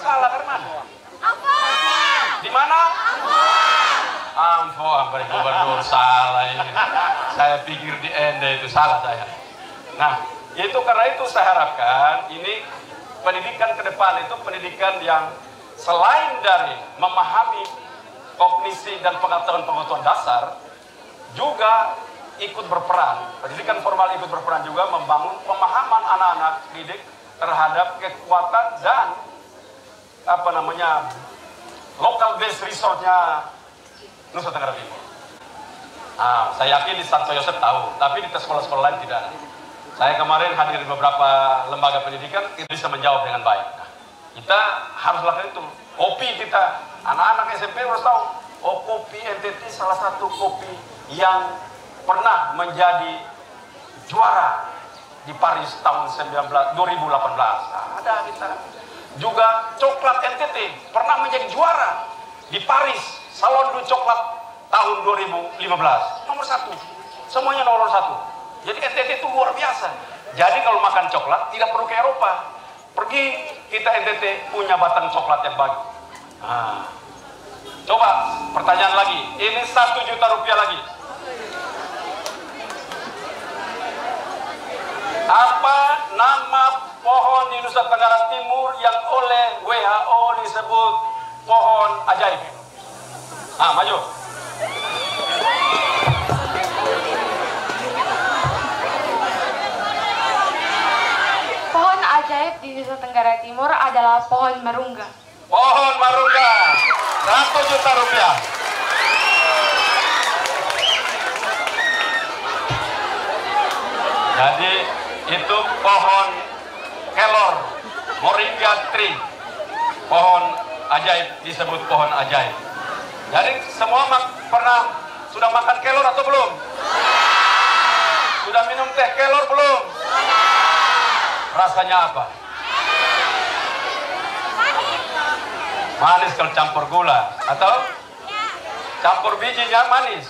Salah karena mana? Di mana? Ampun, Pak Gubernur, salah ini. Saya pikir di ND itu salah saya. Nah, itu karena itu saya harapkan ini pendidikan ke depan itu pendidikan yang selain dari memahami kognisi dan pengetahuan-pengetahuan dasar, juga ikut berperan, pendidikan formal ikut berperan juga membangun pemahaman anak-anak didik terhadap kekuatan dan local based resource-nya Nusa Tenggara Timur. Nah, saya yakin di Santo Yosef tahu, tapi di sekolah-sekolah lain tidak ada. Saya kemarin hadir di beberapa lembaga pendidikan, itu bisa menjawab dengan baik. Nah, kita harus lakukan itu. Kopi kita, anak-anak SMP harus tahu, oh kopi NTT salah satu kopi yang pernah menjadi juara di Paris tahun 2018. Nah, ada kita. Juga coklat NTT pernah menjadi juara di Paris, Salon du Coklat tahun 2015. Nomor 1. Semuanya nomor 1. Jadi NTT itu luar biasa. Jadi kalau makan coklat tidak perlu ke Eropa. Pergi kita NTT punya batang coklat yang bagus. Nah, coba pertanyaan lagi. Ini 1 juta rupiah lagi. Apa nama pohon di Nusa Tenggara Timur yang oleh WHO disebut pohon ajaib? Ah, maju. Pohon ajaib di Nusa Tenggara Timur adalah pohon marungga. Pohon marungga, 1 juta rupiah. Jadi itu pohon kelor, moringa tree, pohon ajaib disebut pohon ajaib. Jadi semua sudah makan kelor atau belum? Sudah minum teh kelor belum? Rasanya apa? Manis kalau campur gula atau campur bijinya manis?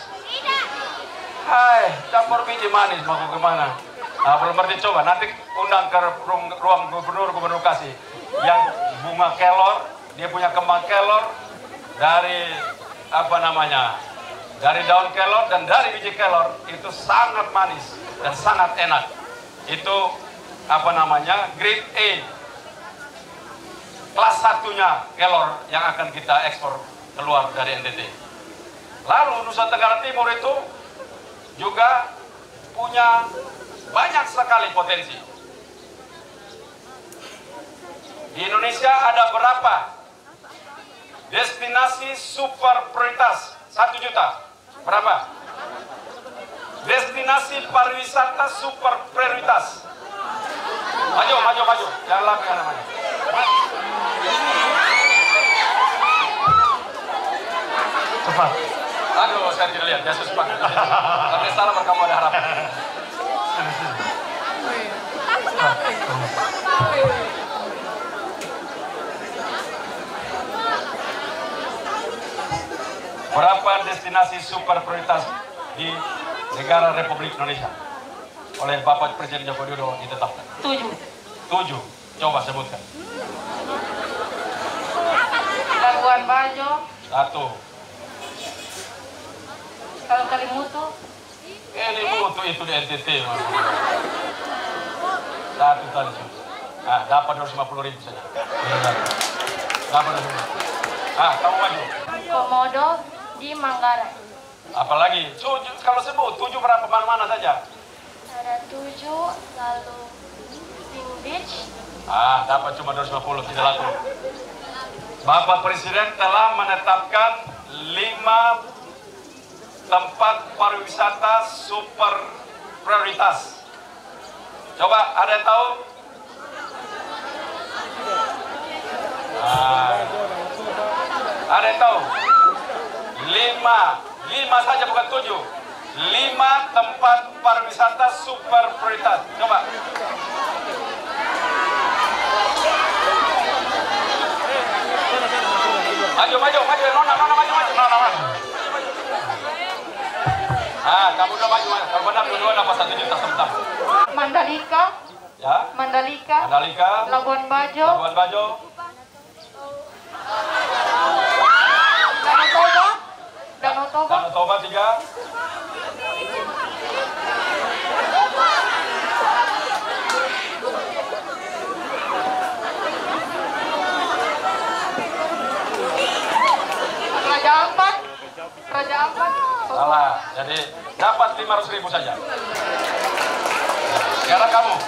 Hai, campur biji manis mau kemana? Nah, belum berarti coba nanti undang ke ruang gubernur kasih yang bunga kelor, dia punya kembang kelor dari dari daun kelor dan dari biji kelor, itu sangat manis dan sangat enak. Itu grade A, kelas 1-nya kelor yang akan kita ekspor keluar dari NTT. Lalu Nusa Tenggara Timur itu juga punya banyak sekali potensi. Di Indonesia ada berapa destinasi super prioritas? 1 juta. Berapa? Destinasi pariwisata super prioritas. Maju. Jangan lakukan namanya. Cepat. Aduh, saya tidak lihat. Yesus Pak. Tapi salah kamu ada harapan. Berapa destinasi super prioritas di negara Republik Indonesia oleh Bapak Presiden Joko Widodo ditetapkan? 7. Coba sebutkan. Labuan Bajo. 1. Kalau Kalimutu. Kalimutu itu di NTT. 1 tadi. Nah, dapat 250.000 saja. Dapat 250.000. Kamu maju. Komodo di Manggarai. Apalagi? Kalau sebut 7 berapa mana saja? Ada 7, lalu Spring Beach. Dapat cuma 250, tidak laku. Bapak Presiden telah menetapkan 5 tempat pariwisata super prioritas. Coba ada yang tahu? Ada yang tahu? 5 saja bukan 7. 5 tempat pariwisata super prioritas. Coba. Maju, Nona maju. Kamu udah maju. Kalau benar dua dapat 1 juta sebentar. Mandalika. Ya. Mandalika. Labuan Bajo. Danau Toba 3. Raja Ampat. Raja Ampat. Salah. Jadi dapat 500.000 saja. Sekarang kamu. 5.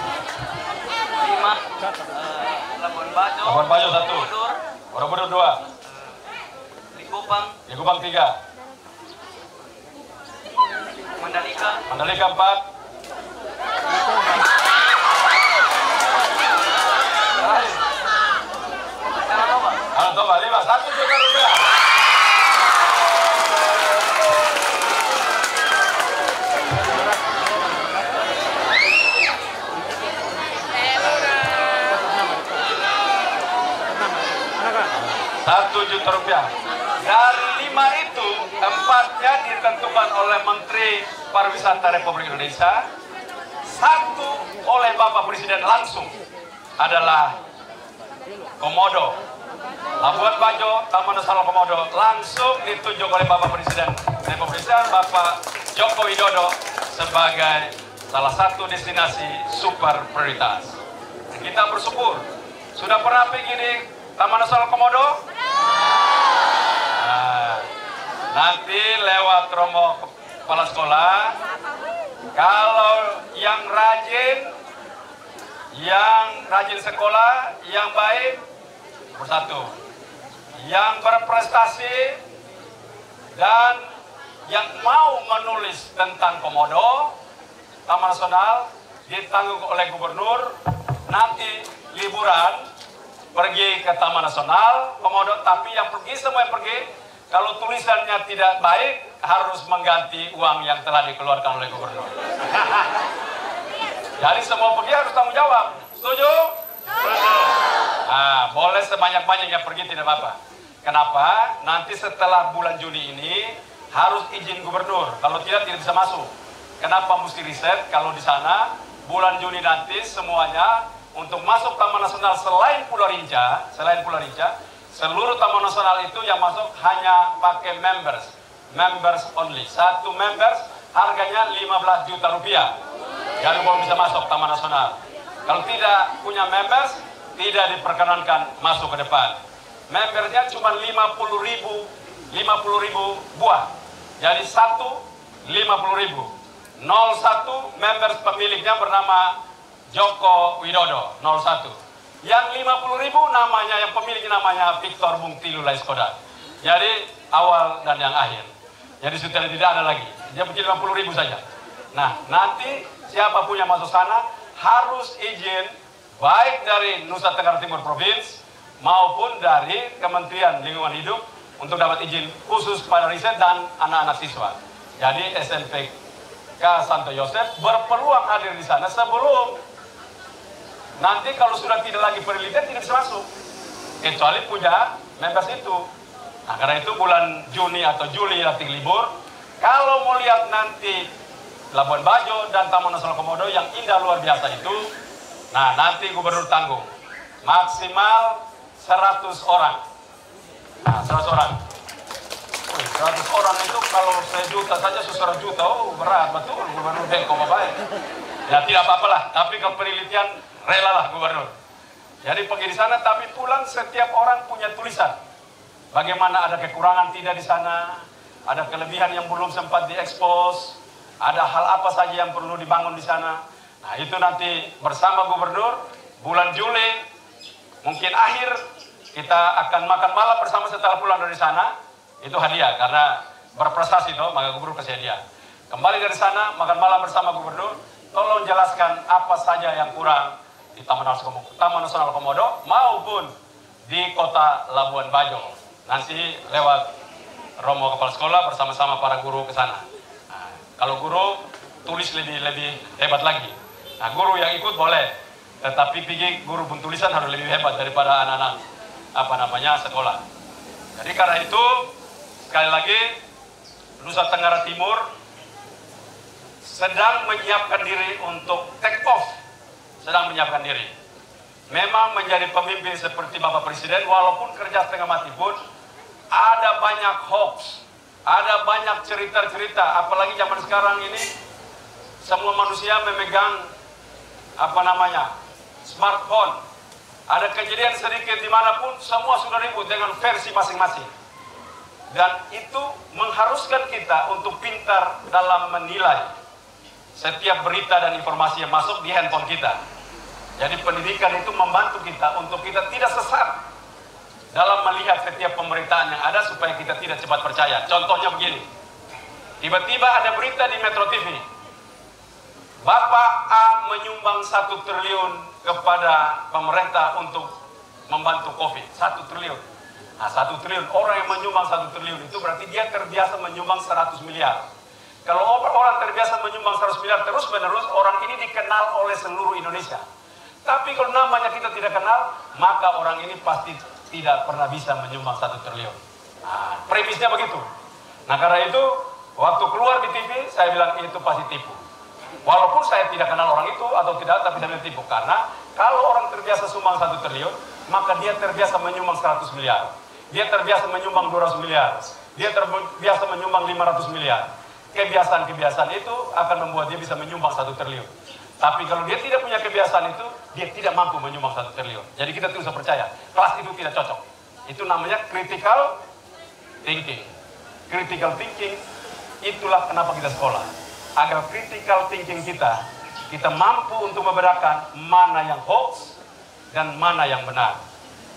Labuan Bajo. Labuan Bajo 1. Borobudur 2. Likupang. Likupang 3. Mandalika. Mandalika 4. Danau Toba 5. 1 juta rupiah. Rp1 juta. Dari 5 itu, 4-nya ditentukan oleh Menteri Pariwisata Republik Indonesia, 1 oleh Bapak Presiden langsung adalah Komodo. Labuan Bajo, Taman Nasional Komodo langsung ditunjuk oleh Bapak Presiden Republik Indonesia, Bapak Joko Widodo sebagai salah satu destinasi super prioritas. Kita bersyukur. Sudah pernah pergi di Taman Nasional Komodo? Nah, nanti lewat romo kepala sekolah, kalau yang rajin sekolah, yang baik bersatu, yang berprestasi dan yang mau menulis tentang Komodo, Taman Nasional ditanggung oleh gubernur, nanti liburan pergi ke Taman Nasional Komodo, tapi yang pergi, semua yang pergi, kalau tulisannya tidak baik harus mengganti uang yang telah dikeluarkan oleh gubernur. Jadi semua pergi harus tanggung jawab. Setuju? Nah, boleh sebanyak-banyak yang pergi, tidak apa-apa. Kenapa? Nanti setelah bulan Juni ini harus izin gubernur. Kalau tidak bisa masuk. Kenapa mesti riset? Kalau di sana bulan Juni nanti semuanya untuk masuk Taman Nasional selain Pulau Rinca, seluruh Taman Nasional itu yang masuk hanya pakai members only. 1 members harganya 15 juta rupiah. Jadi baru bisa masuk Taman Nasional. Kalau tidak punya members, tidak diperkenankan masuk ke depan. Membernya cuma 50.000 buah. Jadi 50.000. 01 members pemiliknya bernama Joko Widodo 01. Yang 50.000 namanya, yang pemilik namanya Victor Bung Tilu Laiskodat. Jadi awal dan yang akhir. Jadi sudah tidak ada lagi. Dia punya 50.000 saja. Nah, nanti siapapun yang masuk sana harus izin baik dari Nusa Tenggara Timur Provinsi maupun dari Kementerian Lingkungan Hidup untuk dapat izin khusus pada riset dan anak-anak siswa. Jadi SMPK Santo Yosef berpeluang hadir di sana sebelum nanti kalau sudah tidak lagi penelitian tidak bisa masuk, kecuali punya members itu. Nah, karena itu bulan Juni atau Juli nanti libur. Kalau mau lihat nanti Labuan Bajo dan Taman Nasional Komodo yang indah luar biasa itu, nah nanti gubernur tanggung maksimal 100 orang. Nah, 100 orang. 100 orang itu kalau 1 juta saja 100 juta, oh berat betul gubernur Bengko baik. Ya tidak apa-apalah, tapi kalau penelitian relalah gubernur. Jadi pergi di sana, tapi pulang setiap orang punya tulisan. Bagaimana ada kekurangan tidak di sana, ada kelebihan yang belum sempat diekspos, ada hal apa saja yang perlu dibangun di sana. Nah itu nanti bersama gubernur bulan Juli, mungkin akhir kita akan makan malam bersama setelah pulang dari sana. Itu hadiah karena berprestasi toh, maka gubernur kasih hadiah. Kembali dari sana makan malam bersama gubernur. Tolong jelaskan apa saja yang kurang di Taman Nasional Komodo maupun di kota Labuan Bajo. Nanti lewat romo kepala sekolah bersama-sama para guru ke sana. Nah, kalau guru tulis lebih hebat lagi. Nah, guru yang ikut boleh, tetapi pergi guru pun tulisan harus lebih hebat daripada anak-anak sekolah. Jadi karena itu sekali lagi Nusa Tenggara Timur sedang menyiapkan diri untuk take off, sedang menyiapkan diri. Memang menjadi pemimpin seperti Bapak Presiden, walaupun kerja setengah mati pun, ada banyak hoax, ada banyak cerita-cerita, apalagi zaman sekarang ini, semua manusia memegang, smartphone. Ada kejadian sedikit dimanapun, semua sudah ribut dengan versi masing-masing. Dan itu mengharuskan kita untuk pintar dalam menilai setiap berita dan informasi yang masuk di handphone kita. Jadi pendidikan itu membantu kita untuk kita tidak sesat dalam melihat setiap pemberitaan yang ada supaya kita tidak cepat percaya. Contohnya begini, tiba-tiba ada berita di Metro TV, Bapak A menyumbang 1 triliun kepada pemerintah untuk membantu COVID. 1 triliun. Nah, 1 triliun, orang yang menyumbang 1 triliun itu berarti dia terbiasa menyumbang 100 miliar. Kalau orang terbiasa menyumbang 100 miliar terus-menerus, orang ini dikenal oleh seluruh Indonesia. Tapi kalau namanya kita tidak kenal, maka orang ini pasti tidak pernah bisa menyumbang 1 triliun. Nah, premisnya begitu. Nah, karena itu, waktu keluar di TV, saya bilang itu pasti tipu. Walaupun saya tidak kenal orang itu atau tidak, tapi saya tipu. Karena kalau orang terbiasa sumbang 1 triliun, maka dia terbiasa menyumbang 100 miliar. Dia terbiasa menyumbang 200 miliar. Dia terbiasa menyumbang 500 miliar. Kebiasaan-kebiasaan itu akan membuat dia bisa menyumbang 1 triliun. Tapi kalau dia tidak punya kebiasaan itu, dia tidak mampu menyumbang 1 triliun. Jadi kita tidak usah percaya, kelas itu tidak cocok. Itu namanya critical thinking. Critical thinking, itulah kenapa kita sekolah. Agar critical thinking kita mampu untuk membedakan mana yang hoax dan mana yang benar.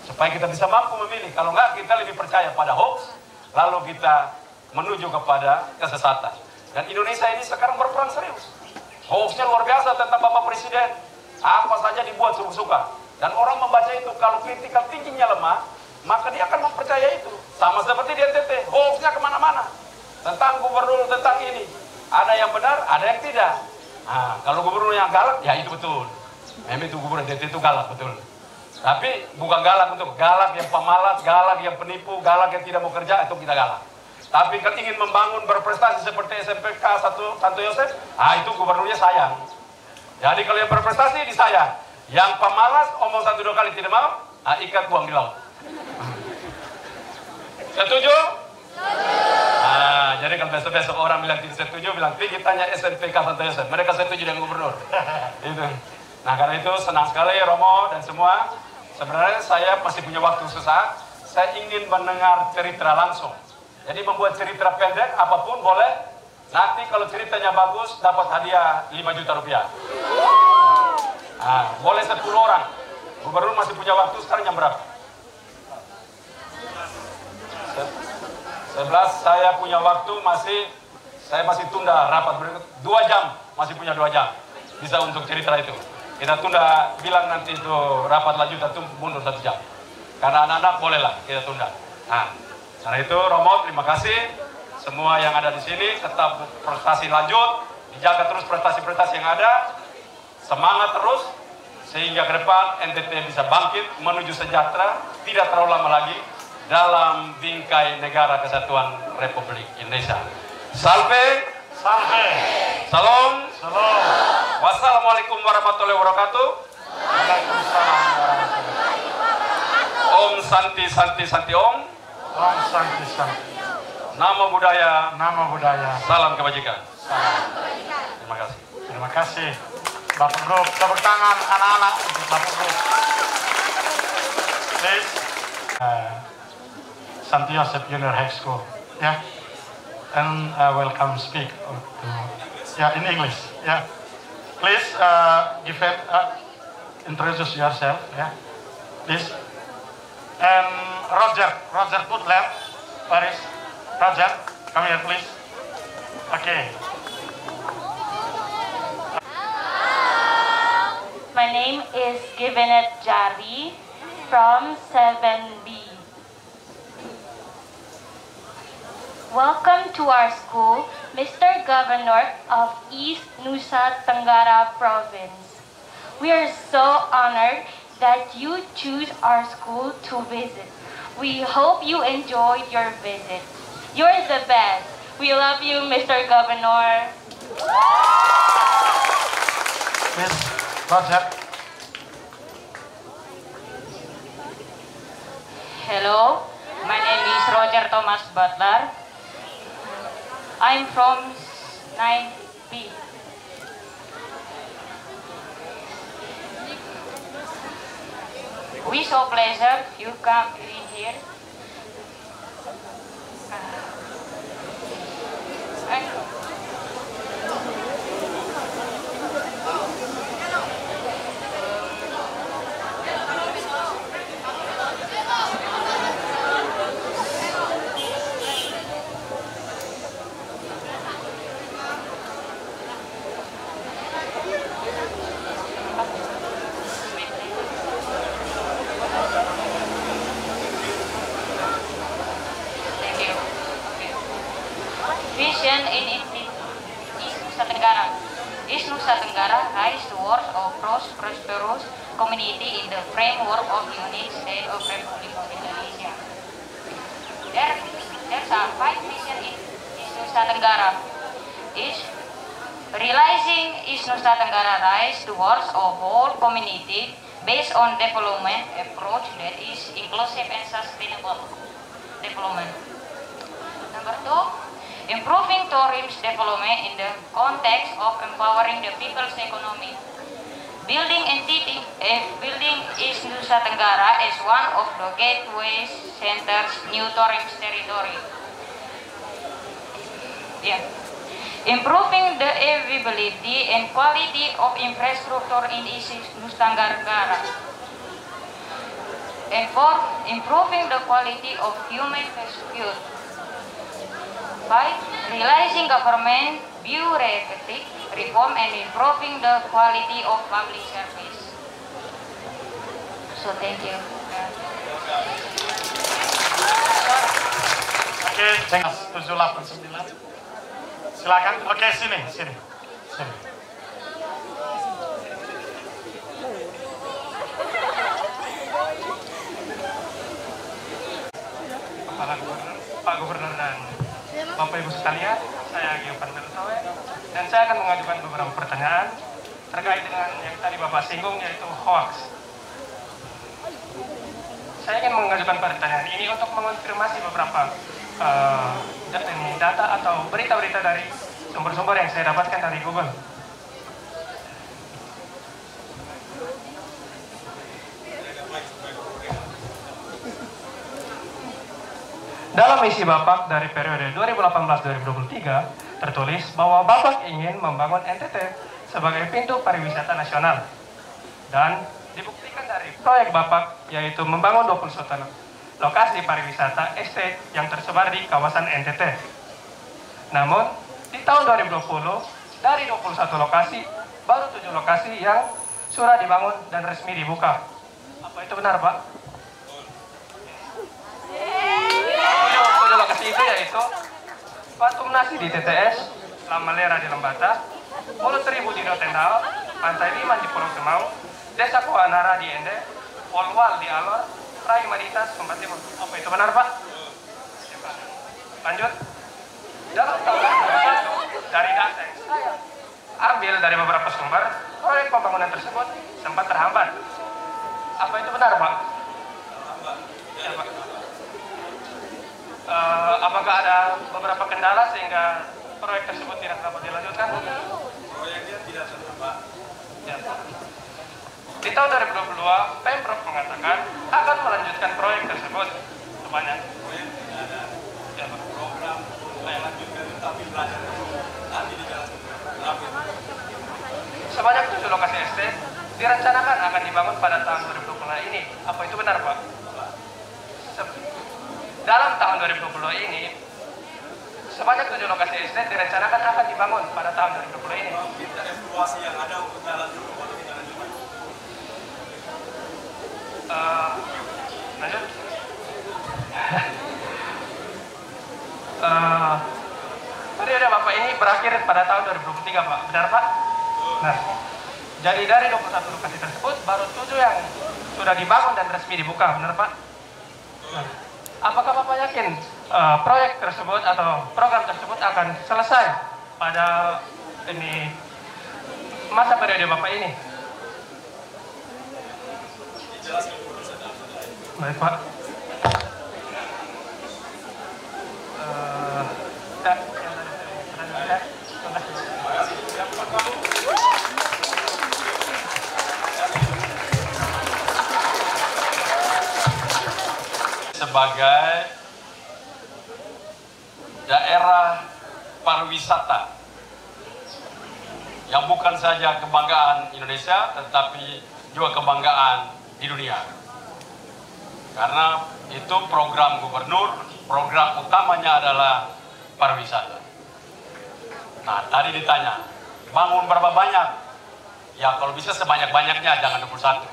Supaya kita bisa mampu memilih. Kalau enggak, kita lebih percaya pada hoax, lalu kita menuju kepada kesesatan. Dan Indonesia ini sekarang berperang serius. Hoaxnya luar biasa tentang Bapak Presiden. Apa saja dibuat suka-suka. Dan orang membaca itu, kalau critical thinkingnya lemah, maka dia akan mempercaya itu. Sama seperti di NTT, hoaxnya kemana-mana. Tentang gubernur, tentang ini. Ada yang benar, ada yang tidak. Nah, kalau gubernur yang galak, ya itu betul. Memang itu gubernur NTT itu galak, betul. Tapi bukan galak untuk galak yang pemalas, galak yang penipu, galak yang tidak mau kerja, itu kita galak. Tapi kalau ingin membangun berprestasi seperti SMPK Santo Yosef, itu gubernurnya sayang. Jadi kalau yang berprestasi disayang. Yang pemalas omong 1-2 kali tidak mau, ikat buang di laut. Setuju? Jadi kalau besok-besok orang bilang tidak setuju, bilang tinggi tanya SMPK Santo Yosef. Mereka setuju dengan gubernur. Itu. Nah, karena itu senang sekali Romo dan semua. Sebenarnya saya masih punya waktu sesaat. Saya ingin mendengar cerita langsung. Jadi membuat cerita pendek apapun boleh. Nanti kalau ceritanya bagus dapat hadiah 5 juta rupiah. Boleh 10 orang. Gubernur masih punya waktu, sekarang jam berapa? 11. Saya punya waktu saya masih tunda rapat berikut 2 jam, masih punya 2 jam. Bisa untuk cerita itu. Kita tunda, bilang nanti itu rapat lanjut atau mundur 1 jam. Karena anak-anak bolehlah kita tunda. Karena itu Romo terima kasih. Semua yang ada di sini tetap prestasi lanjut, dijaga terus prestasi-prestasi yang ada, semangat terus sehingga ke depan NTT bisa bangkit menuju sejahtera, tidak terlalu lama lagi dalam bingkai negara kesatuan Republik Indonesia. Salve, salve, salam, salam. Wassalamualaikum warahmatullahi wabarakatuh. Waalaikumsalam warahmatullahi wabarakatuh. Om Santi Santi Santi Om. Om Santi Santi. Nama budaya, salam kebajikan. Terima kasih. Terima kasih. Bapak Group, tepuk tangan anak-anak untuk Bapak Group. Please, Santo Yosef Junior High School, and welcome speak in English, Please give it, introduce yourself, please. And Roger Putler, Paris. Roger, come here please. Okay. My name is Givenet Jari from 7B. Welcome to our school, Mr. Governor of East Nusa Tenggara Province. We are so honored that you choose our school to visit. We hope you enjoyed your visit. You're the best. We love you, Mr. Governor. Please, Roger. Hello, my name is Roger Thomas Butler. I'm from 9B. We so pleasure you come in here. Vision in East Nusa Tenggara. East Nusa Tenggara highs towards a prosperous community in the framework of unique state of Republic of Indonesia. There's a 5 vision in East Nusa Tenggara. Is realizing East Nusa Tenggara rise towards a whole community based on development approach that is inclusive and sustainable development. Number 2. Improving tourism development in the context of empowering the people's economy. Building East Nusa Tenggara as one of the gateway centers new tourism territory. Improving the availability and quality of infrastructure in East Nusa Tenggara. And 4. Improving the quality of human resources. 5. Realizing government bureaucratic reform and improving the quality of public service. So thank you. Oke, 789. Silakan. Oke, sini. Pak Gubernur dan Bapak Ibu sekalian, saya Giopan Bertowe, dan saya akan mengajukan beberapa pertanyaan terkait dengan yang tadi Bapak singgung, yaitu hoax. Saya ingin mengajukan pertanyaan ini untuk mengonfirmasi beberapa data atau berita-berita dari sumber-sumber yang saya dapatkan dari Google. Dalam misi Bapak dari periode 2018-2023 tertulis bahwa Bapak ingin membangun NTT sebagai pintu pariwisata nasional, dan dibuktikan dari proyek Bapak yaitu membangun 21 lokasi pariwisata estate yang tersebar di kawasan NTT. Namun di tahun 2020 dari 21 lokasi baru 7 lokasi yang sudah dibangun dan resmi dibuka. Apa itu benar, Pak? 7 lokasi itu yaitu Patung Nasi di TTS, Lamalera di Lembata, Mulut Seribu di Rotendao, Pantai Liman di Pulau Semau, Desa Kuanara di Ende, Polwal di Alor, Rai Maritas, Sumba Timur. Apa itu benar, Pak? Ya, Pak. Lanjut. Dalam tahun 2021, dari data yang saya ambil dari beberapa sumber, proyek pembangunan tersebut sempat terhambat. Apa itu benar, Pak? Ya, Pak. Apakah ada beberapa kendala sehingga proyek tersebut tidak dapat dilanjutkan? Proyeknya tidak terhambat. Ya. Di tahun 2022, Pemprov mengatakan akan melanjutkan proyek tersebut sebanyak Proyek tidak ada. ya, Pak. Program saya lanjutkan tapi belajar dulu. Nanti dijalankan. Berapa? Sebanyak 7 lokasi estate direncanakan akan dibangun pada tahun 2020 ini. Apa itu benar, Pak? Dalam tahun 2020 ini, sebanyak 7 lokasi estate direncanakan akan dibangun pada tahun 2020 ini. Kita evaluasi yang ada untuk jalan dulu baru kita lanjutkan. Lanjut. Periode Bapak ini berakhir pada tahun 2023, Pak. Benar, Pak? Nah, jadi dari 21 lokasi tersebut, baru 7 yang sudah dibangun dan resmi dibuka. Benar, Pak? Nah, apakah Bapak yakin proyek tersebut atau program tersebut akan selesai pada masa periode Bapak ini? Dijelaskan dulu saja. Baik, Pak. Sebagai daerah pariwisata yang bukan saja kebanggaan Indonesia, tetapi juga kebanggaan di dunia. Karena itu program gubernur, program utamanya adalah pariwisata. Nah, tadi ditanya, bangun berapa banyak? Ya, kalau bisa sebanyak-banyaknya, jangan 21.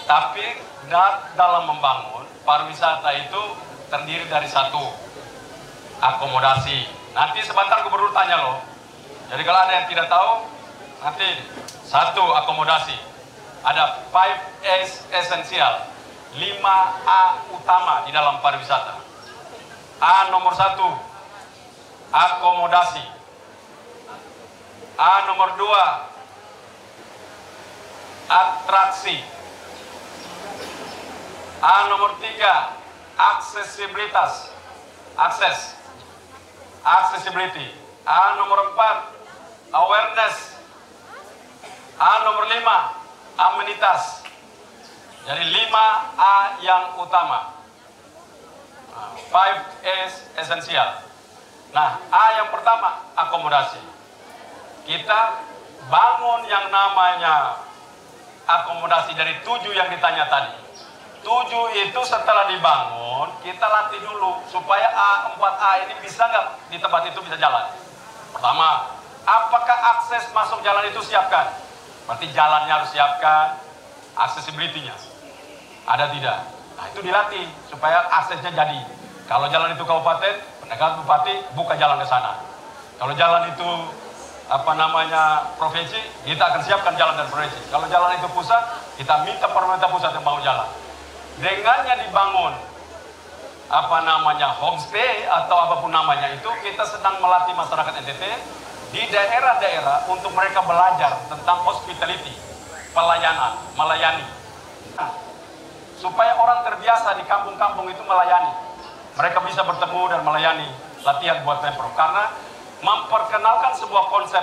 Tapi dalam membangun, pariwisata itu terdiri dari satu, akomodasi. Nanti sebentar gubernur tanya loh. Jadi kalau ada yang tidak tahu, nanti satu, akomodasi. Ada 5 esensial, 5A utama di dalam pariwisata. A nomor 1, akomodasi. A nomor 2, atraksi. A nomor 3, aksesibilitas. Akses. Accessibility. A nomor 4, awareness. A nomor 5, amenitas. Jadi 5A yang utama. 5 esensial. Nah, A yang pertama, akomodasi. Kita bangun yang namanya akomodasi dari 7 yang ditanya tadi. 7 itu setelah dibangun, kita latih dulu supaya 4A ini bisa nggak di tempat itu bisa jalan. Pertama, apakah akses masuk jalan itu siapkan? Berarti jalannya harus siapkan, accessibility-nya. Ada tidak? Nah, itu dilatih supaya aksesnya jadi. Kalau jalan itu kabupaten, pendekatan bupati buka jalan ke sana. Kalau jalan itu provinsi, kita akan siapkan jalan dari provinsi. Kalau jalan itu pusat, kita minta pemerintah pusat yang bangun jalan. Dengannya dibangun homestay atau apapun namanya itu, kita sedang melatih masyarakat NTT di daerah-daerah untuk mereka belajar tentang hospitality, pelayanan, melayani. Supaya orang terbiasa di kampung-kampung itu melayani. Mereka bisa bertemu dan melayani, latihan buat Pemprov. Karena memperkenalkan sebuah konsep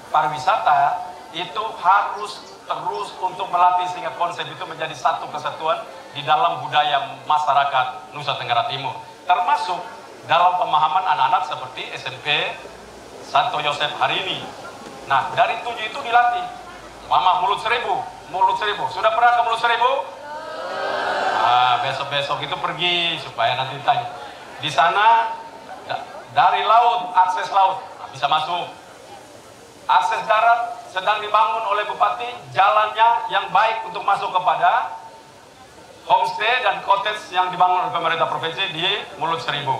pariwisata itu harus terus untuk melatih sehingga konsep itu menjadi satu kesatuan di dalam budaya masyarakat Nusa Tenggara Timur. Termasuk dalam pemahaman anak-anak seperti SMP Santo Yosef hari ini. Nah, dari 7 itu dilatih. Mama, mulut seribu. Sudah pernah ke mulut seribu? Besok-besok itu pergi supaya nanti ditanya. Di sana dari laut, akses laut, bisa masuk. Akses darat sedang dibangun oleh bupati, jalannya yang baik untuk masuk kepada homestay dan cottage yang dibangun oleh pemerintah provinsi di Mulut Seribu.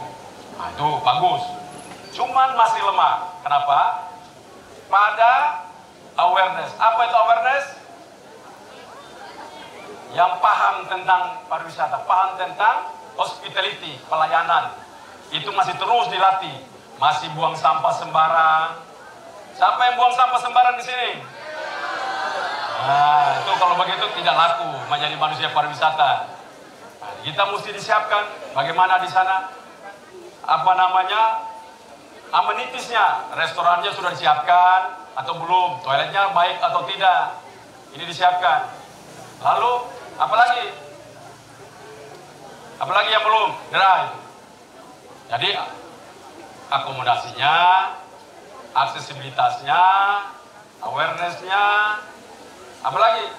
Nah, itu bagus. Cuman masih lemah. Kenapa? Pada awareness. Apa itu awareness? Yang paham tentang pariwisata, paham tentang hospitality, pelayanan. Itu masih terus dilatih. Masih buang sampah sembarang. Siapa yang buang sampah sembarang di sini? Nah, itu kalau begitu tidak laku menjadi manusia pariwisata. Nah, kita mesti disiapkan bagaimana di sana amenitisnya, restorannya sudah disiapkan atau belum, toiletnya baik atau tidak, ini disiapkan. Lalu apalagi yang belum, drive. Jadi akomodasinya, aksesibilitasnya, awarenessnya, apalagi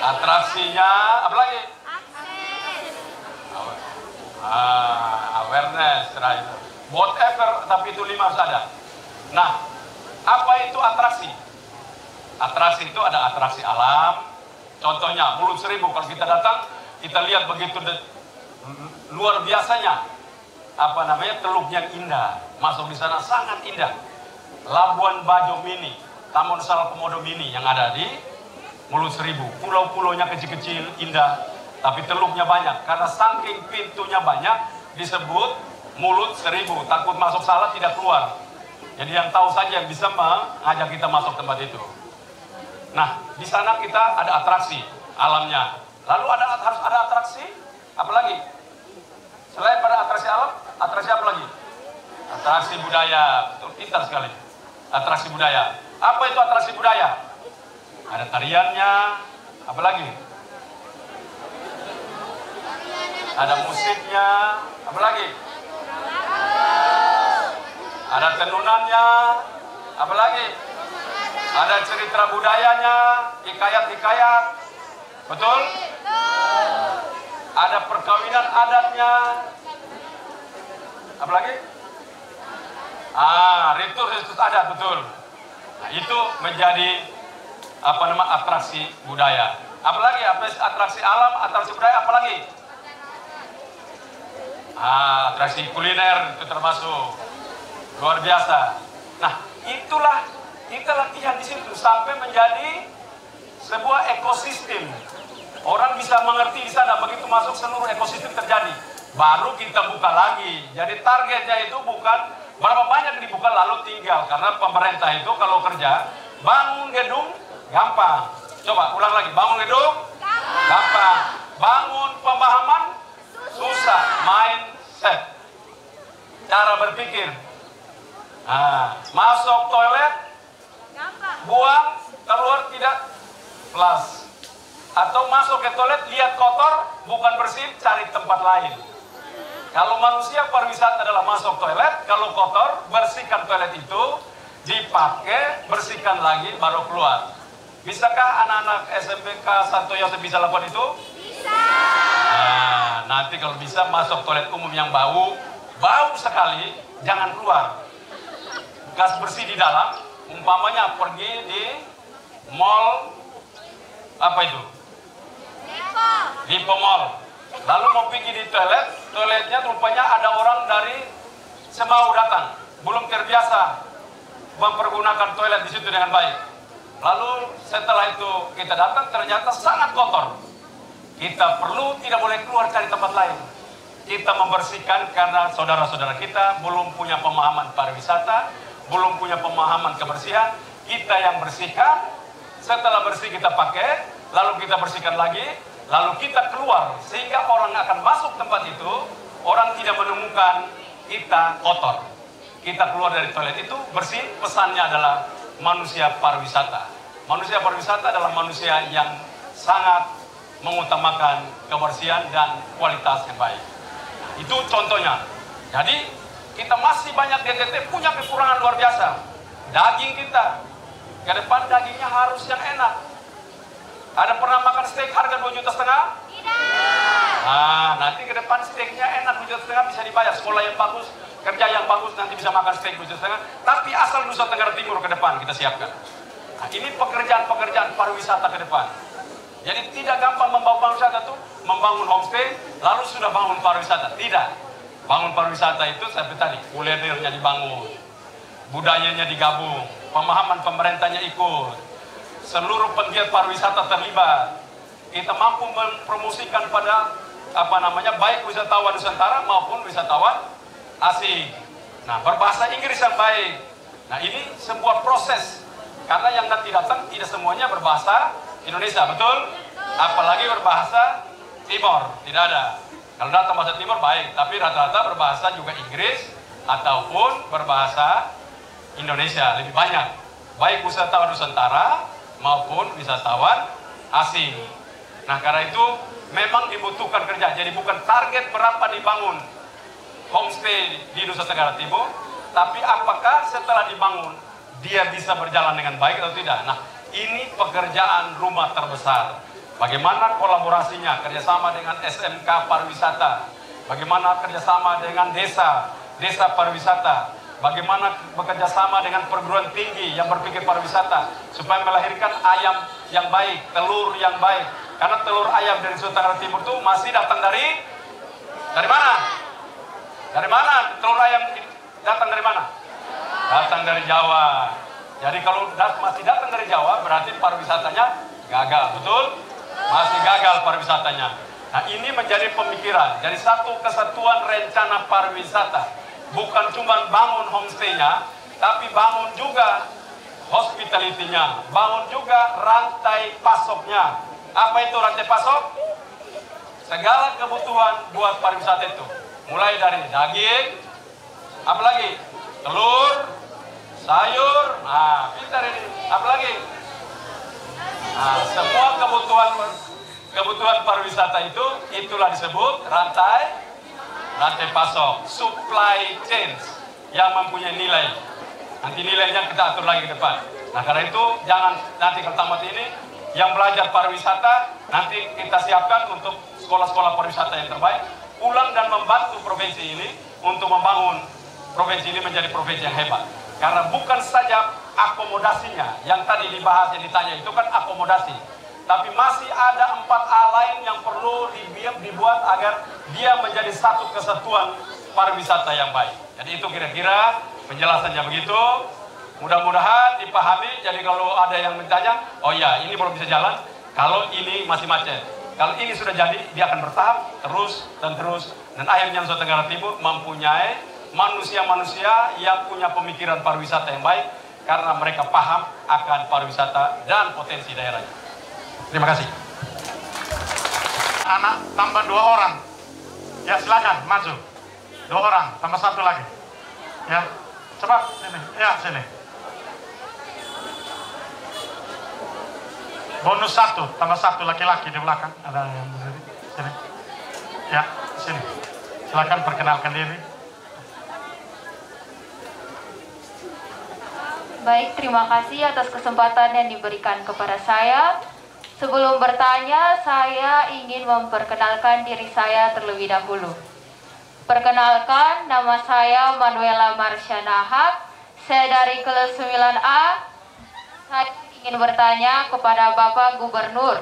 atraksinya, apalagi awareness, right. Whatever, tapi itu 5 harus ada. Nah, apa itu atraksi? Atraksi itu ada atraksi alam. Contohnya Mulut Seribu, kalau kita datang, kita lihat begitu luar biasanya teluk yang indah. Masuk di sana sangat indah. Labuan Bajo Mini, Taman Nasional Komodo Mini yang ada di Mulut Seribu. Pulau-pulaunya kecil-kecil, indah, tapi teluknya banyak. Karena saking pintunya banyak, disebut Mulut Seribu. Takut masuk salah tidak keluar. Jadi yang tahu saja yang bisa mengajak kita masuk tempat itu. Nah, di sana kita ada atraksi alamnya. Lalu harus ada atraksi, apalagi? Selain pada atraksi alam, atraksi apa lagi? Atraksi budaya. Betul, pintar sekali. Atraksi budaya. Apa itu atraksi budaya? Ada tariannya, apalagi? Ada musiknya, apalagi? ada tenunannya, apalagi ada cerita budayanya, hikayat-hikayat, betul? Ada perkawinan adatnya, apalagi? Ritus adat, betul. Nah, itu menjadi atraksi budaya. Apalagi atraksi alam, atraksi budaya, apalagi? Atraksi kuliner itu termasuk luar biasa. Nah, itulah kita latihan di situ sampai menjadi sebuah ekosistem. Orang bisa mengerti di sana, begitu masuk seluruh ekosistem terjadi. Baru kita buka lagi. Jadi targetnya itu bukan berapa banyak dibuka lalu tinggal, karena pemerintah itu kalau kerja bangun gedung gampang. Coba ulang lagi, bangun gedung gampang, bangun pemahaman susah, mindset, cara berpikir. Masuk toilet buang, keluar tidak plus. Atau masuk ke toilet lihat kotor, bukan bersih, cari tempat lain. Kalau manusia pariwisata adalah masuk toilet, kalau kotor, bersihkan toilet itu, dipakai, bersihkan lagi, baru keluar. Bisakah anak-anak SMPK Santo Yosef bisa lakukan itu? Bisa! Nah, nanti kalau bisa masuk toilet umum yang bau sekali, jangan keluar. Gas bersih di dalam, umpamanya pergi di mall, apa itu? Lipo Mall. Lalu mau pergi di toiletnya rupanya ada orang dari Semau datang, belum terbiasa mempergunakan toilet di situ dengan baik. Lalu setelah itu kita datang ternyata sangat kotor. Kita perlu tidak boleh keluar cari tempat lain. Kita membersihkan karena saudara-saudara kita belum punya pemahaman pariwisata, belum punya pemahaman kebersihan. Kita yang bersihkan, setelah bersih kita pakai, lalu kita bersihkan lagi, lalu kita keluar, sehingga orang akan masuk tempat itu, orang tidak menemukan kita kotor. Kita keluar dari toilet itu bersih, pesannya adalah manusia pariwisata. Manusia pariwisata adalah manusia yang sangat mengutamakan kebersihan dan kualitas yang baik. Itu contohnya. Jadi kita masih banyak DTT punya kekurangan luar biasa. Daging kita, ke depan dagingnya harus yang enak. Ada pernah makan steak harga 2,5 juta? Tidak. Nanti ke depan steaknya enak 2,5 juta bisa dibayar. Sekolah yang bagus, kerja yang bagus, nanti bisa makan steak 2,5 juta. Tapi asal Nusa Tenggara Timur ke depan kita siapkan. Nah, ini pekerjaan-pekerjaan pariwisata ke depan. Jadi tidak gampang membangun pariwisata itu membangun homestay, lalu sudah bangun pariwisata. Tidak. Bangun pariwisata itu seperti tadi, kulinernya dibangun, budayanya digabung, pemahaman pemerintahnya ikut. Seluruh penggiat pariwisata terlibat. Kita mampu mempromosikan pada baik wisatawan Nusantara maupun wisatawan asing. Nah, berbahasa Inggris yang baik. Nah, ini sebuah proses. Karena yang nanti datang tidak semuanya berbahasa Indonesia, betul? Apalagi berbahasa Timor, tidak ada. Kalau datang bahasa Timor baik, tapi rata-rata berbahasa juga Inggris ataupun berbahasa Indonesia lebih banyak. Baik wisatawan Nusantara maupun wisatawan asing. Nah, karena itu memang dibutuhkan kerja. Jadi bukan target berapa dibangun homestay di Nusa Tenggara Timur, tapi apakah setelah dibangun dia bisa berjalan dengan baik atau tidak. Nah, ini pekerjaan rumah terbesar. Bagaimana kolaborasinya, kerjasama dengan SMK pariwisata, bagaimana kerjasama dengan desa pariwisata, bagaimana bekerja sama dengan perguruan tinggi yang berpikir pariwisata supaya melahirkan ayam yang baik, telur yang baik. Karena telur ayam dari Nusa Tenggara Timur itu masih datang dari mana? Dari mana telur ayam datang dari mana? Datang dari Jawa. Jadi kalau masih datang dari Jawa berarti pariwisatanya gagal, betul? Masih gagal pariwisatanya. Nah, ini menjadi pemikiran. Jadi satu kesatuan rencana pariwisata. Bukan cuma bangun homestay-nya, tapi bangun juga hospitality-nya, bangun juga rantai pasoknya. Apa itu rantai pasok? Segala kebutuhan buat pariwisata itu. Mulai dari daging, apalagi? Telur, sayur, pintar ini. Apalagi? Semua kebutuhan pariwisata itu, itulah disebut rantai pasok, supply chain. yang mempunyai nilai. Nanti nilainya kita atur lagi ke depan. Nah, karena itu jangan nanti kalau tamat ini yang belajar pariwisata nanti kita siapkan untuk sekolah-sekolah pariwisata yang terbaik, pulang dan membantu provinsi ini untuk membangun provinsi ini menjadi provinsi yang hebat. Karena bukan saja akomodasinya yang tadi dibahas, yang ditanya itu kan akomodasi, tapi masih ada 4 hal lain yang perlu dibuat agar dia menjadi satu kesatuan pariwisata yang baik. Jadi itu kira-kira penjelasannya begitu. Mudah-mudahan dipahami. Jadi kalau ada yang bertanya, oh ya ini belum bisa jalan, kalau ini masih macet. Kalau ini sudah jadi, dia akan bertahap terus dan terus. Dan akhirnya Nusa Tenggara Timur mempunyai manusia-manusia yang punya pemikiran pariwisata yang baik, karena mereka paham akan pariwisata dan potensi daerahnya. Terima kasih. Anak tambah 2 orang. Ya silakan maju. 2 orang tambah 1 lagi. Ya cepat sini. Ya sini. Bonus 1 tambah 1 laki-laki di belakang. Ada yang berdiri. Sini. Ya sini. Silakan perkenalkan diri. Baik, terima kasih atas kesempatan yang diberikan kepada saya. Sebelum bertanya, saya ingin memperkenalkan diri saya terlebih dahulu. Perkenalkan, nama saya Manuela Marsha Nahak. Saya dari kelas 9A. Saya ingin bertanya kepada Bapak Gubernur.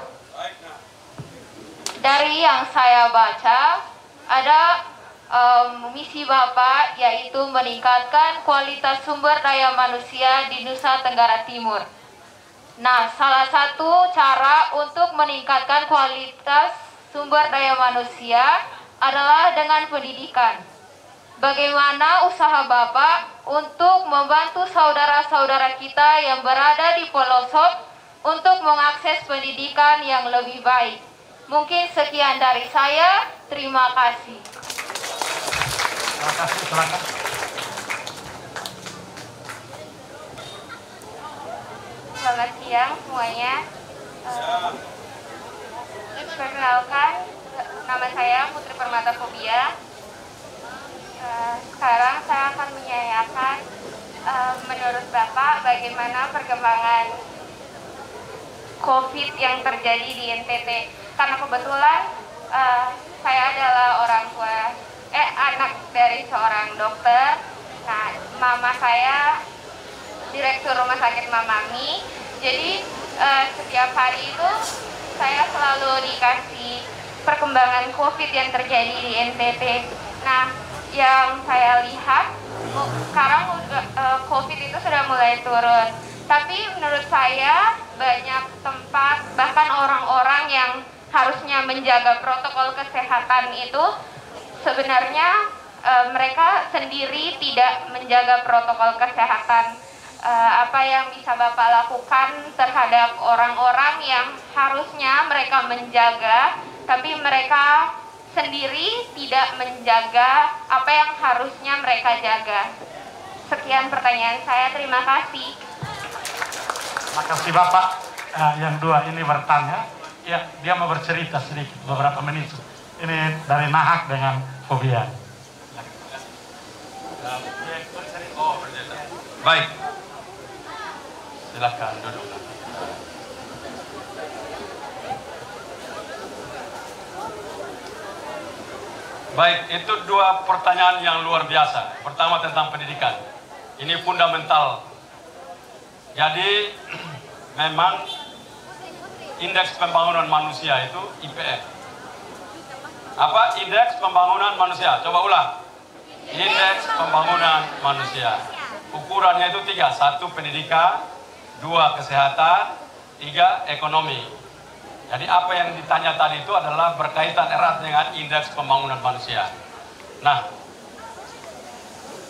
Dari yang saya baca, ada misi Bapak yaitu meningkatkan kualitas sumber daya manusia di Nusa Tenggara Timur. Nah, salah satu cara untuk meningkatkan kualitas sumber daya manusia adalah dengan pendidikan. Bagaimana usaha Bapak untuk membantu saudara-saudara kita yang berada di pelosok untuk mengakses pendidikan yang lebih baik? Mungkin sekian dari saya. Terima kasih. Terima kasih, silakan. Selamat siang semuanya. Perkenalkan, nama saya Putri Permata Fobia. Sekarang saya akan menanyakan menurut Bapak bagaimana perkembangan COVID yang terjadi di NTT. Karena kebetulan saya adalah anak dari seorang dokter. Nah, mama saya direktur rumah sakit Mamami. Jadi setiap hari itu saya selalu dikasih perkembangan COVID yang terjadi di NTT. Nah, yang saya lihat sekarang COVID itu sudah mulai turun. Tapi menurut saya banyak tempat, bahkan orang-orang yang harusnya menjaga protokol kesehatan itu sebenarnya mereka sendiri tidak menjaga protokol kesehatan. Apa yang bisa Bapak lakukan terhadap orang-orang yang harusnya mereka menjaga, tapi mereka sendiri tidak menjaga apa yang harusnya mereka jaga? Sekian pertanyaan saya, terima kasih. Terima kasih Bapak. Yang 2 ini bertanya. Ya, dia mau bercerita sedikit beberapa menit. Ini dari Nahak dengan Fobia. Baik, silahkan duduk. Baik, itu 2 pertanyaan yang luar biasa. Pertama tentang pendidikan. Ini fundamental. Jadi memang indeks pembangunan manusia itu IPM. Apa indeks pembangunan manusia? Coba ulang. Indeks pembangunan manusia. Ukurannya itu 3. 1 pendidikan, 2 kesehatan, 3 ekonomi. Jadi apa yang ditanya tadi itu adalah berkaitan erat dengan indeks pembangunan manusia. Nah,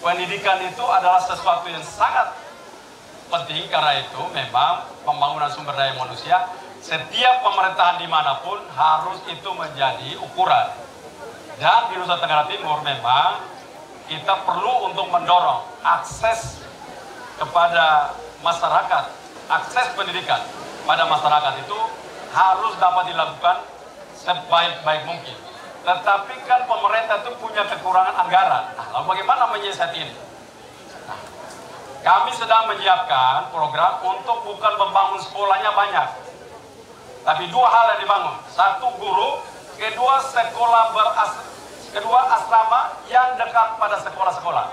pendidikan itu adalah sesuatu yang sangat penting, karena itu memang pembangunan sumber daya manusia setiap pemerintahan dimanapun harus itu menjadi ukuran. Dan di Nusa Tenggara Timur memang kita perlu untuk mendorong akses kepada masyarakat, akses pendidikan pada masyarakat itu harus dapat dilakukan sebaik-baik mungkin. Tetapi kan pemerintah itu punya kekurangan anggaran. Nah, lalu bagaimana menyiasati ini? Kami sedang menyiapkan program untuk bukan membangun sekolahnya banyak, tapi 2 hal yang dibangun. 1 guru, kedua kedua asrama yang dekat pada sekolah-sekolah.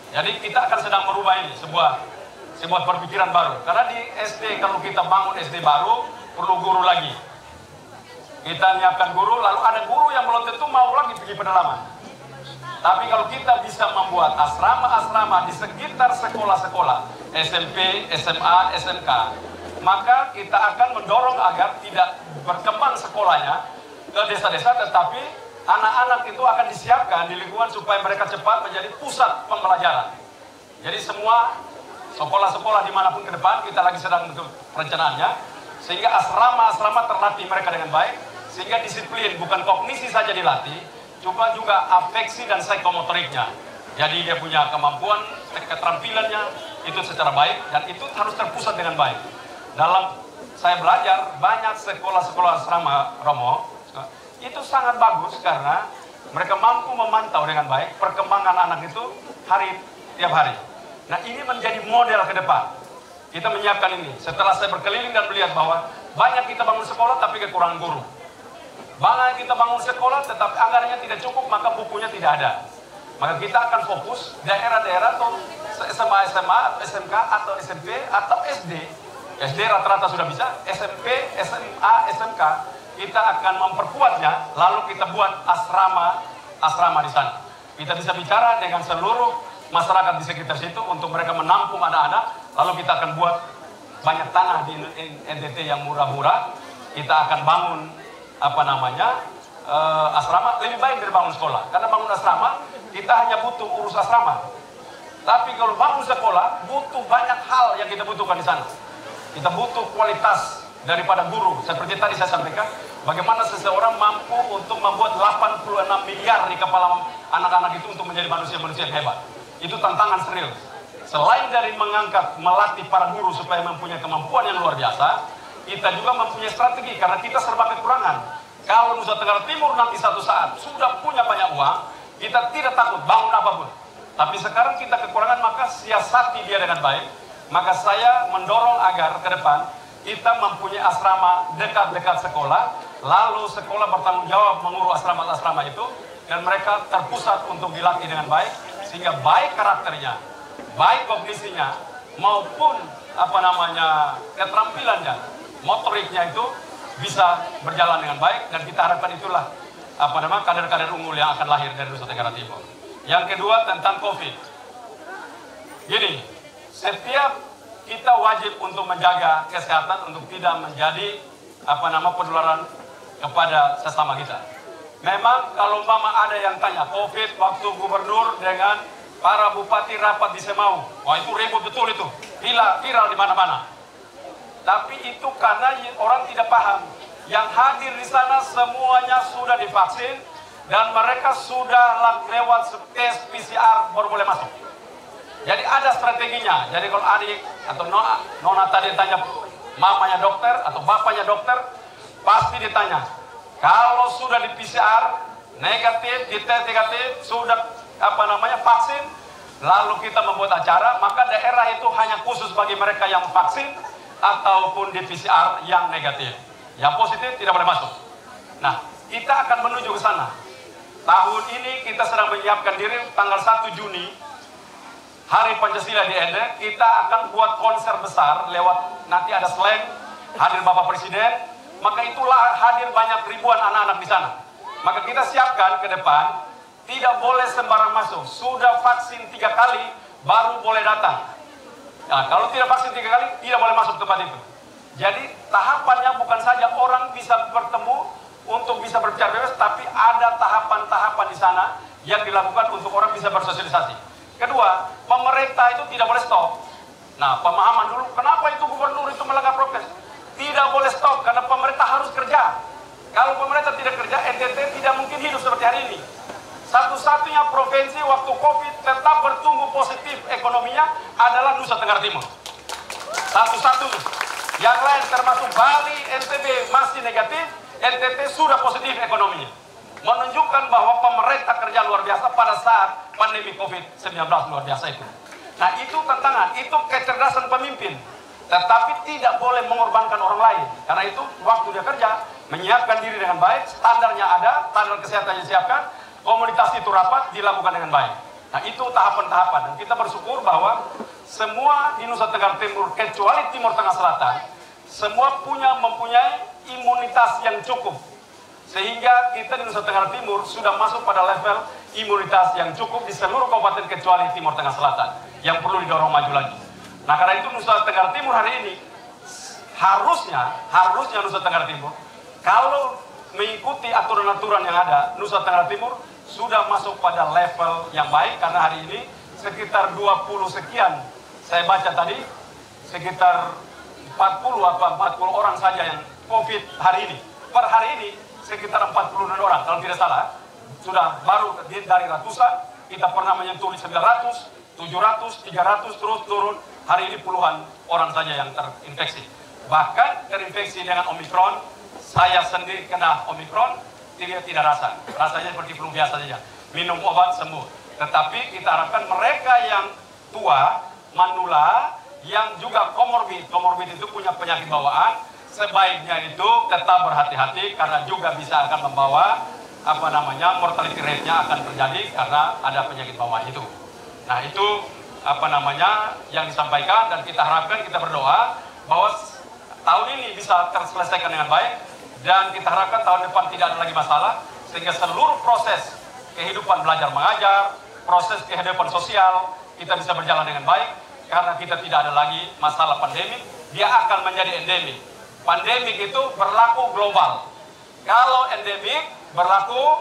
Jadi kita akan sedang merubah ini, sebuah perpikiran baru. Karena di SD, kalau kita bangun SD baru, perlu guru lagi. Kita menyiapkan guru, lalu ada guru yang belum tentu mau lagi pergi pedalaman. Tapi kalau kita bisa membuat asrama-asrama di sekitar sekolah-sekolah, SMP, SMA, SMK, maka kita akan mendorong agar tidak berkembang sekolahnya ke desa-desa, tetapi anak-anak itu akan disiapkan di lingkungan supaya mereka cepat menjadi pusat pembelajaran. Jadi semua sekolah-sekolah dimanapun ke depan, kita lagi sedang untuk perencanaannya, sehingga asrama-asrama terlatih mereka dengan baik, sehingga disiplin, bukan kognisi saja dilatih, cuma juga afeksi dan psikomotoriknya. Jadi dia punya kemampuan, keterampilannya itu secara baik, dan itu harus terpusat dengan baik. Dalam saya belajar, banyak sekolah-sekolah asrama Romo, itu sangat bagus karena mereka mampu memantau dengan baik perkembangan anak itu tiap hari. Nah, ini menjadi model ke depan. Kita menyiapkan ini. Setelah saya berkeliling dan melihat bahwa banyak kita bangun sekolah tapi kekurangan guru. Banyak kita bangun sekolah tetapi anggarannya tidak cukup, maka bukunya tidak ada. Maka kita akan fokus daerah-daerah atau SMA, atau SMK, atau SMP, atau SD. SD rata-rata sudah bisa, SMP, SMA, SMK, kita akan memperkuatnya, lalu kita buat asrama di sana. Kita bisa bicara dengan seluruh masyarakat di sekitar situ untuk mereka menampung anak-anak, lalu kita akan buat banyak tanah di NTT yang murah-murah. Kita akan bangun asrama lebih baik dari bangun sekolah, karena bangun asrama kita hanya butuh urus asrama, tapi kalau bangun sekolah butuh banyak hal yang kita butuhkan di sana. Kita butuh kualitas daripada guru. Seperti tadi saya sampaikan, bagaimana seseorang mampu untuk membuat 86 miliar di kepala anak-anak itu untuk menjadi manusia-manusia yang hebat. Itu tantangan serius. Selain dari melatih para guru supaya mempunyai kemampuan yang luar biasa, kita juga mempunyai strategi, karena kita serba kekurangan. Kalau Nusa Tenggara Timur nanti satu saat sudah punya banyak uang, kita tidak takut bangun apapun. Tapi sekarang kita kekurangan, maka siasati dia dengan baik. Maka saya mendorong agar ke depan kita mempunyai asrama dekat-dekat sekolah, lalu sekolah bertanggung jawab mengurus asrama-asrama itu, dan mereka terpusat untuk dilatih dengan baik, sehingga baik karakternya, baik kognisinya, maupun keterampilannya, motoriknya itu bisa berjalan dengan baik, dan kita harapkan itulah kader-kader unggul yang akan lahir dari Nusa Tenggara Timur. Yang kedua tentang COVID. Gini, setiap kita wajib untuk menjaga kesehatan untuk tidak menjadi penularan kepada sesama kita. Memang kalau ada yang tanya COVID waktu gubernur dengan para bupati rapat di Semau, wah itu ribut betul itu, viral di mana-mana. Tapi itu karena orang tidak paham. Yang hadir di sana semuanya sudah divaksin dan mereka sudah lewat tes PCR baru boleh masuk. Jadi ada strateginya. Jadi kalau adik atau nona tadi tanya mamanya dokter atau bapaknya dokter, pasti ditanya. Kalau sudah di PCR negatif, di tes negatif, sudah vaksin, lalu kita membuat acara, maka daerah itu hanya khusus bagi mereka yang vaksin ataupun di PCR yang negatif. Yang positif tidak boleh masuk. Nah, kita akan menuju ke sana. Tahun ini kita sedang menyiapkan diri, tanggal 1 Juni, Hari Pancasila di Ende, kita akan buat konser besar lewat, nanti ada slang, hadir Bapak Presiden, maka itulah hadir banyak ribuan anak-anak di sana. Maka kita siapkan ke depan, tidak boleh sembarang masuk. Sudah vaksin 3 kali, baru boleh datang. Nah, kalau tidak vaksin 3 kali, tidak boleh masuk tempat itu. Jadi tahapannya bukan saja orang bisa bertemu untuk bisa berbicara bebas, tapi ada tahapan-tahapan di sana yang dilakukan untuk orang bisa bersosialisasi. Kedua, pemerintah itu tidak boleh stop. Nah, pemahaman dulu, kenapa itu gubernur itu melanggar prokes? Tidak boleh stop, karena pemerintah harus kerja. Kalau pemerintah tidak kerja, NTT tidak mungkin hidup seperti hari ini. Satu-satunya provinsi waktu COVID tetap bertumbuh positif ekonominya adalah Nusa Tenggara Timur. Satu-satunya. Yang lain termasuk Bali, NTB masih negatif, NTT sudah positif ekonominya. Menunjukkan bahwa pemerintah kerja luar biasa pada saat pandemi COVID-19 luar biasa itu. Nah itu tantangan, itu kecerdasan pemimpin. Tetapi tidak boleh mengorbankan orang lain. Karena itu waktu dia kerja, menyiapkan diri dengan baik, standarnya ada, standar kesehatannya disiapkan, komunitas itu rapat, dilakukan dengan baik. Nah itu tahapan-tahapan. Dan kita bersyukur bahwa semua di Nusa Tenggara Timur, kecuali Timur Tengah Selatan, semua mempunyai imunitas yang cukup. Sehingga kita di Nusa Tenggara Timur sudah masuk pada level imunitas yang cukup di seluruh kabupaten kecuali Timur Tengah Selatan, yang perlu didorong maju lagi. Nah karena itu Nusa Tenggara Timur hari ini harusnya Nusa Tenggara Timur kalau mengikuti aturan-aturan yang ada, Nusa Tenggara Timur sudah masuk pada level yang baik. Karena hari ini sekitar 20 sekian, saya baca tadi sekitar 40 orang saja yang COVID hari ini. Per hari ini sekitar 40 orang kalau tidak salah. Sudah baru dari ratusan, kita pernah menyentuh 900, 700, 300 terus turun. Hari ini puluhan orang saja yang terinfeksi. Bahkan terinfeksi dengan Omikron, saya sendiri kena Omikron, tidak rasa. Rasanya seperti flu biasa saja. Minum obat sembuh. Tetapi kita harapkan mereka yang tua, manula, yang juga komorbid itu punya penyakit bawaan, sebaiknya itu tetap berhati-hati karena juga bisa akan membawa mortality rate-nya akan terjadi karena ada penyakit bawaan itu. Nah itu yang disampaikan, dan kita harapkan, kita berdoa bahwa tahun ini bisa terselesaikan dengan baik, dan kita harapkan tahun depan tidak ada lagi masalah, sehingga seluruh proses kehidupan belajar mengajar, proses kehidupan sosial kita bisa berjalan dengan baik, karena kita tidak ada lagi masalah pandemik. Dia akan menjadi endemik. Pandemik itu berlaku global. Kalau endemik berlaku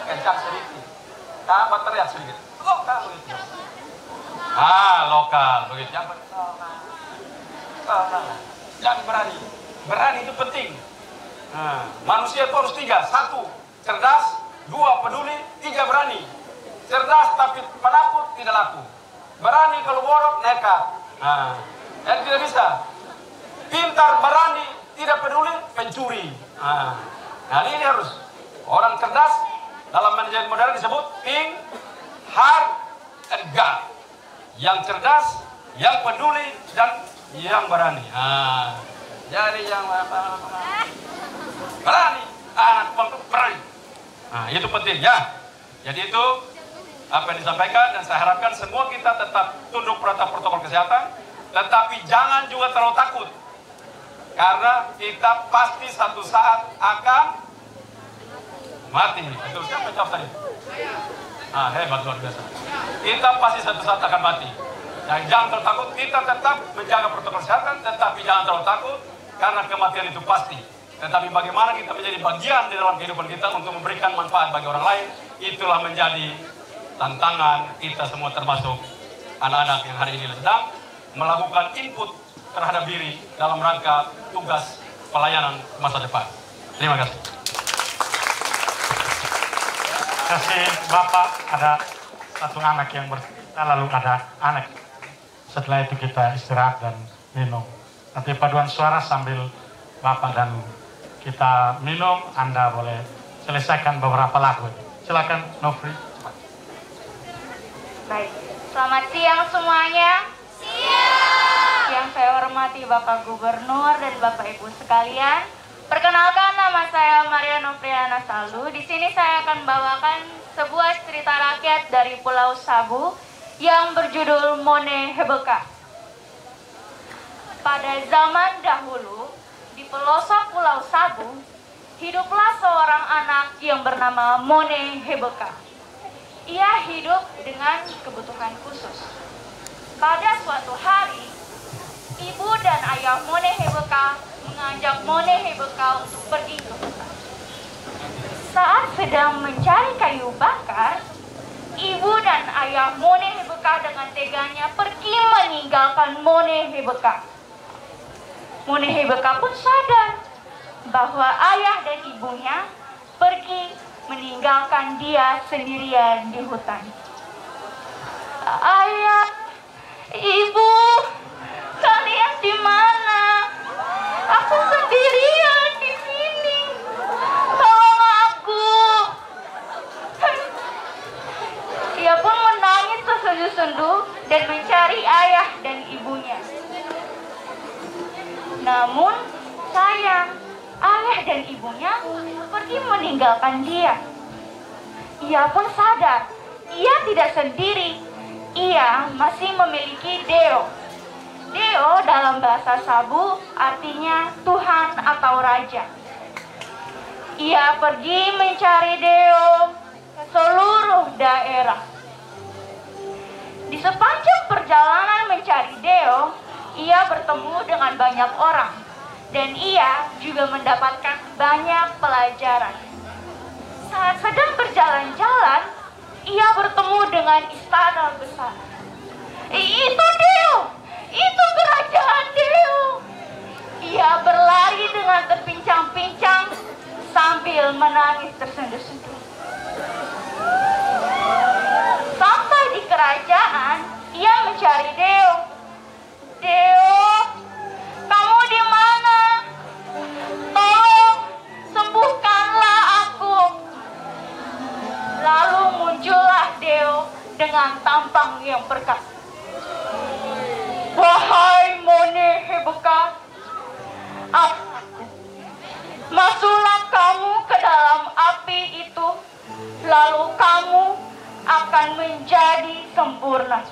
kencang sedikit, tambah teriak sedikit, lokal begitu. Lokal begitu. Jangan berani itu penting. Manusia itu harus 3, 1 cerdas, 2 peduli, 3 berani. Cerdas tapi penakut tidak laku. Berani kalau boros nekat. Tidak bisa. Pintar, berani, tidak peduli, pencuri. Nah ini harus orang cerdas. Dalam manajemen modern disebut think, hard, and gut. Yang cerdas, yang peduli, dan yang berani. Jadi yang berani, anak berani. Itu penting ya. Jadi itu apa yang disampaikan, dan saya harapkan semua kita tetap tunduk pada protokol kesehatan, tetapi jangan juga terlalu takut. Karena kita pasti satu saat akan mati. Itu siapa jawab tadi? Hebat, luar biasa. Kita pasti satu saat akan mati. Dan jangan terlalu takut, kita tetap menjaga protokol kesehatan, tetapi jangan terlalu takut, karena kematian itu pasti. Tetapi bagaimana kita menjadi bagian di dalam kehidupan kita untuk memberikan manfaat bagi orang lain, itulah menjadi tantangan kita semua, termasuk anak-anak yang hari ini sedang melakukan input terhadap diri dalam rangka tugas pelayanan masa depan. Terima kasih. Terima kasih Bapak. Ada satu anak yang bercerita, lalu ada anak. Setelah itu kita istirahat dan minum. Nanti paduan suara sambil Bapak dan kita minum, Anda boleh selesaikan beberapa lagu. Silakan Nofri. Baik, selamat siang semuanya. Siang. Yang saya hormati Bapak Gubernur dan Bapak Ibu sekalian. Perkenalkan, nama saya Maria Nofriana Saldu. Di sini saya akan bawakan sebuah cerita rakyat dari Pulau Sabu yang berjudul Mone Hebeka. Pada zaman dahulu, di pelosok Pulau Sabu, hiduplah seorang anak yang bernama Mone Hebeka. Ia hidup dengan kebutuhan khusus. Pada suatu hari, ibu dan ayah Mone Hebeka mengajak Mone Hebeka untuk pergi ke hutan. Saat sedang mencari kayu bakar, ibu dan ayah Mone Hebeka dengan teganya pergi meninggalkan Mone Hebeka. Mone Hebeka pun sadar bahwa ayah dan ibunya pergi meninggalkan dia sendirian di hutan. Ayah, ibu, kalian di mana? Aku sendirian di sini. Tolong aku. tersendu-sendu dan mencari ayah dan ibunya. Namun, sayang, ayah dan ibunya pergi meninggalkan dia. Ia pun sadar, ia tidak sendiri. Ia masih memiliki Deo. Deo dalam bahasa Sabu artinya Tuhan atau Raja. Ia pergi mencari Deo ke seluruh daerah. Di sepanjang perjalanan mencari Deo, ia bertemu dengan banyak orang. Dan ia juga mendapatkan banyak pelajaran. Saat sedang berjalan-jalan, ia bertemu dengan istana besar. Itu Deo! Itu kerajaan Deo! Ia berlari dengan terpincang-pincang sambil menangis tersendu-sendu. Sampai di kerajaan, ia mencari Deo. Deo, kamu di mana? Tolong sembuhkanlah aku. Lalu muncullah Deo dengan tampang yang perkasa. Wahai Mone Hebuka, masuklah kamu ke dalam api itu, lalu kamu akan menjadi sempurna.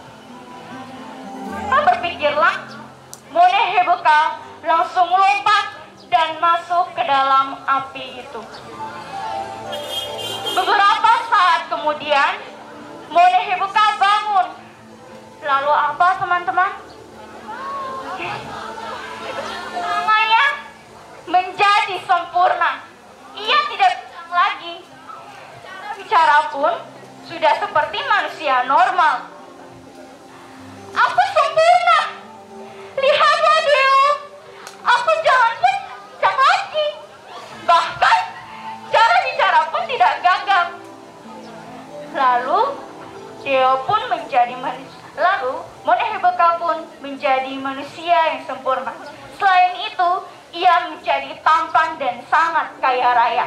Berpikirlah, Mone Hebuka langsung lompat dan masuk ke dalam api itu. Beberapa saat kemudian, Mone Hebuka bangun. Lalu apa, teman-teman? Namanya menjadi sempurna. Ia tidak bilang lagi. Bicara pun sudah seperti manusia normal. Aku sempurna. Lihatlah Deo. Aku jalan pun kencang lagi. Bahkan cara bicara pun tidak gagal. Lalu Deo pun menjadi manusia. Lalu Mone Hebuka pun menjadi manusia yang sempurna. Selain itu, ia menjadi tampan dan sangat kaya raya.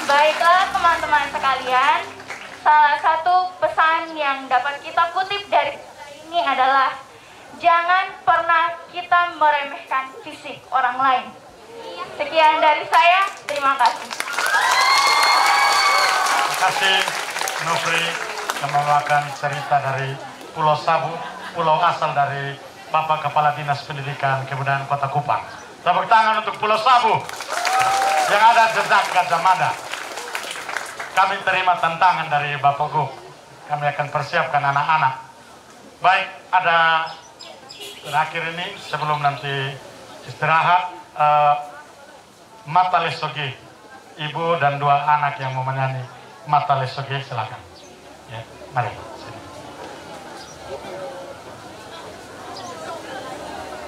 Baiklah teman-teman sekalian, salah satu pesan yang dapat kita kutip dari ini adalah jangan pernah kita meremehkan fisik orang lain. Sekian dari saya, terima kasih. Terima kasih Nofri yang membawakan cerita dari Pulau Sabu, pulau asal dari Bapak Kepala Dinas Pendidikan Kebudayaan Kota Kupang. Tepuk tangan untuk Pulau Sabu yang ada jejak Gajah Mada. Kami terima tantangan dari Bapak Gub. Kami akan persiapkan anak-anak. Baik, ada terakhir ini sebelum nanti istirahat, Mata Lesogi, ibu dan dua anak yang mau menyanyi Mata Lesogi, silakan. Ya, mari. Sini.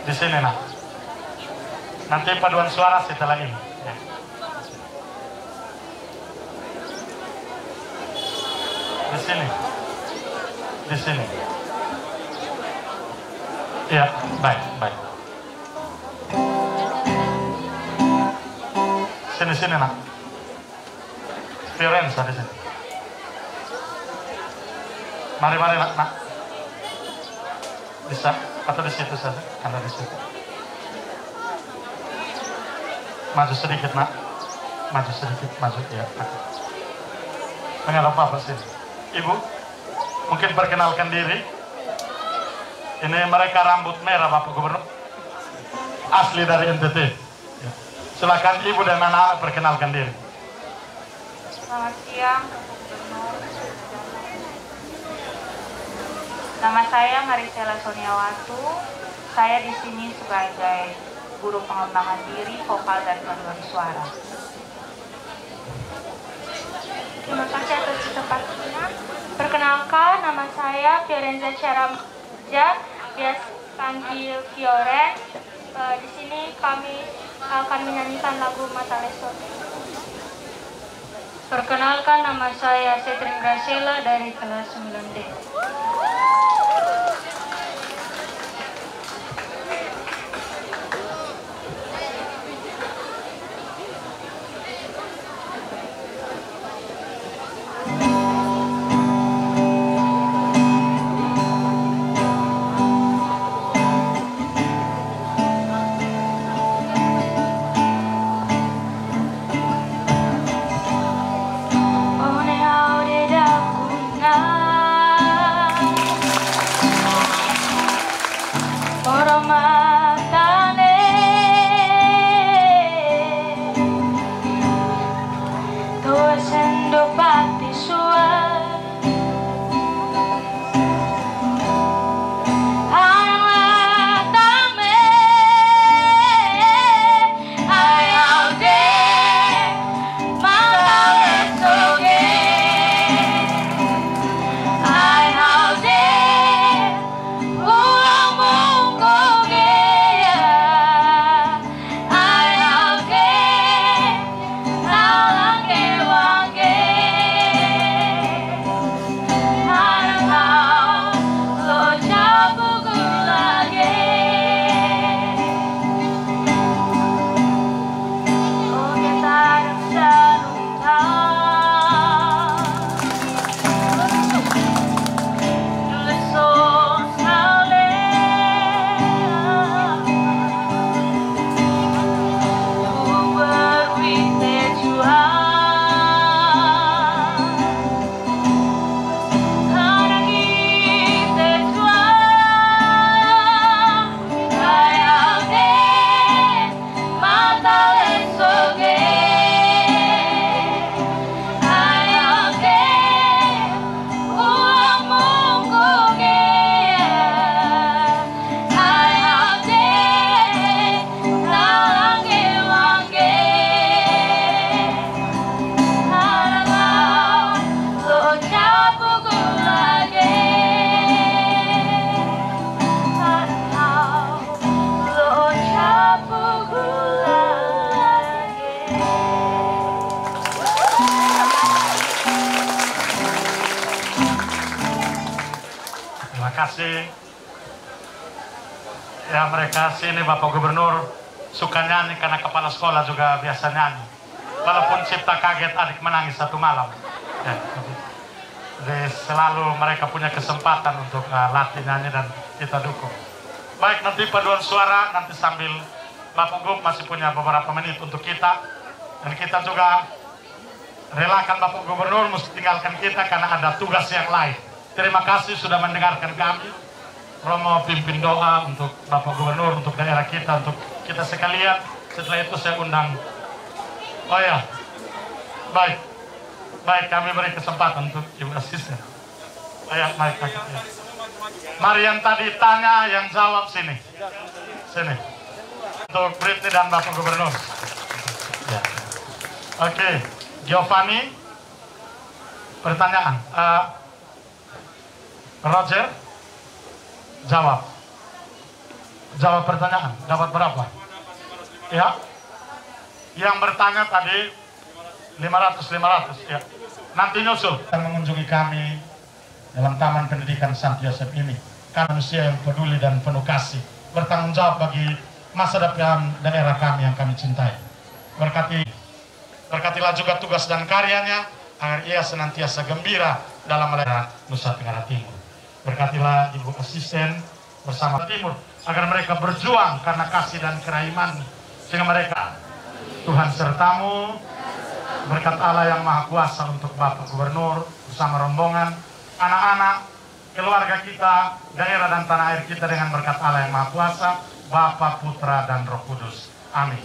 Di sini nak. Nanti paduan suara setelah ini. Ya. Di sini. Di sini. Ya, baik, baik. Sini nak. Fiorenza di sini. Mari nak. Bisa atau di situ saja? Anda di situ. Maju sedikit nak. Maju sedikit, maju ya. Mengenal apa sih? Ibu, mungkin perkenalkan diri. Ini mereka rambut merah Bapak Gubernur. Asli dari NTT. Ya. Silakan ibu dan anak-anak perkenalkan diri. Selamat siang, Bapak Gubernur. Nama saya Marisela Soniawatu. Saya di sini sebagai guru pengembangan diri, vokal dan paduan suara. Terima kasih atas kesempatannya. Perkenalkan, nama saya Fiorenza Ceramja, biasa panggil Fioren. Di sini kami akan menyanyikan lagu Mata Lesogi. Perkenalkan, nama saya Setrin Graciela dari kelas 9D. kasih. Ya mereka sini Bapak Gubernur suka nyanyi karena kepala sekolah juga biasa nyanyi. Walaupun cipta kaget adik menangis satu malam. Ya, jadi selalu mereka punya kesempatan untuk latih nyanyi dan kita dukung. Baik, nanti paduan suara nanti sambil Bapak Gub masih punya beberapa menit untuk kita. Dan kita juga relakan Bapak Gubernur mesti tinggalkan kita karena ada tugas yang lain. Terima kasih sudah mendengarkan kami. Romo pimpin doa untuk Bapak Gubernur, untuk daerah kita, untuk kita sekalian. Setelah itu saya undang. Oh ya, baik, kami beri kesempatan untuk Ibu Asisten. Oh ya, baik. Mari yang tadi tanya, yang jawab sini. Untuk Britney dan Bapak Gubernur. Ya. Oke, Giovanni, pertanyaan. Roger, jawab pertanyaan. Dapat berapa? Ya. Yang bertanya tadi 500 ya. Nanti nyusul akan mengunjungi kami dalam Taman Pendidikan Sankt Yosef ini. Karena manusia yang peduli dan penuh kasih, bertanggung jawab bagi masa depan daerah kami yang kami cintai. Berkatilah juga tugas dan karyanya agar ia senantiasa gembira dalam melayani Nusa Tenggara Timur. Berkatilah Ibu Asisten bersama Timur agar mereka berjuang karena kasih dan kerahiman, sehingga mereka Tuhan sertamu, berkat Allah yang Maha Kuasa untuk Bapak Gubernur bersama rombongan, anak-anak, keluarga kita, daerah dan tanah air kita dengan berkat Allah yang Maha Kuasa, Bapa, Putra dan Roh Kudus. Amin.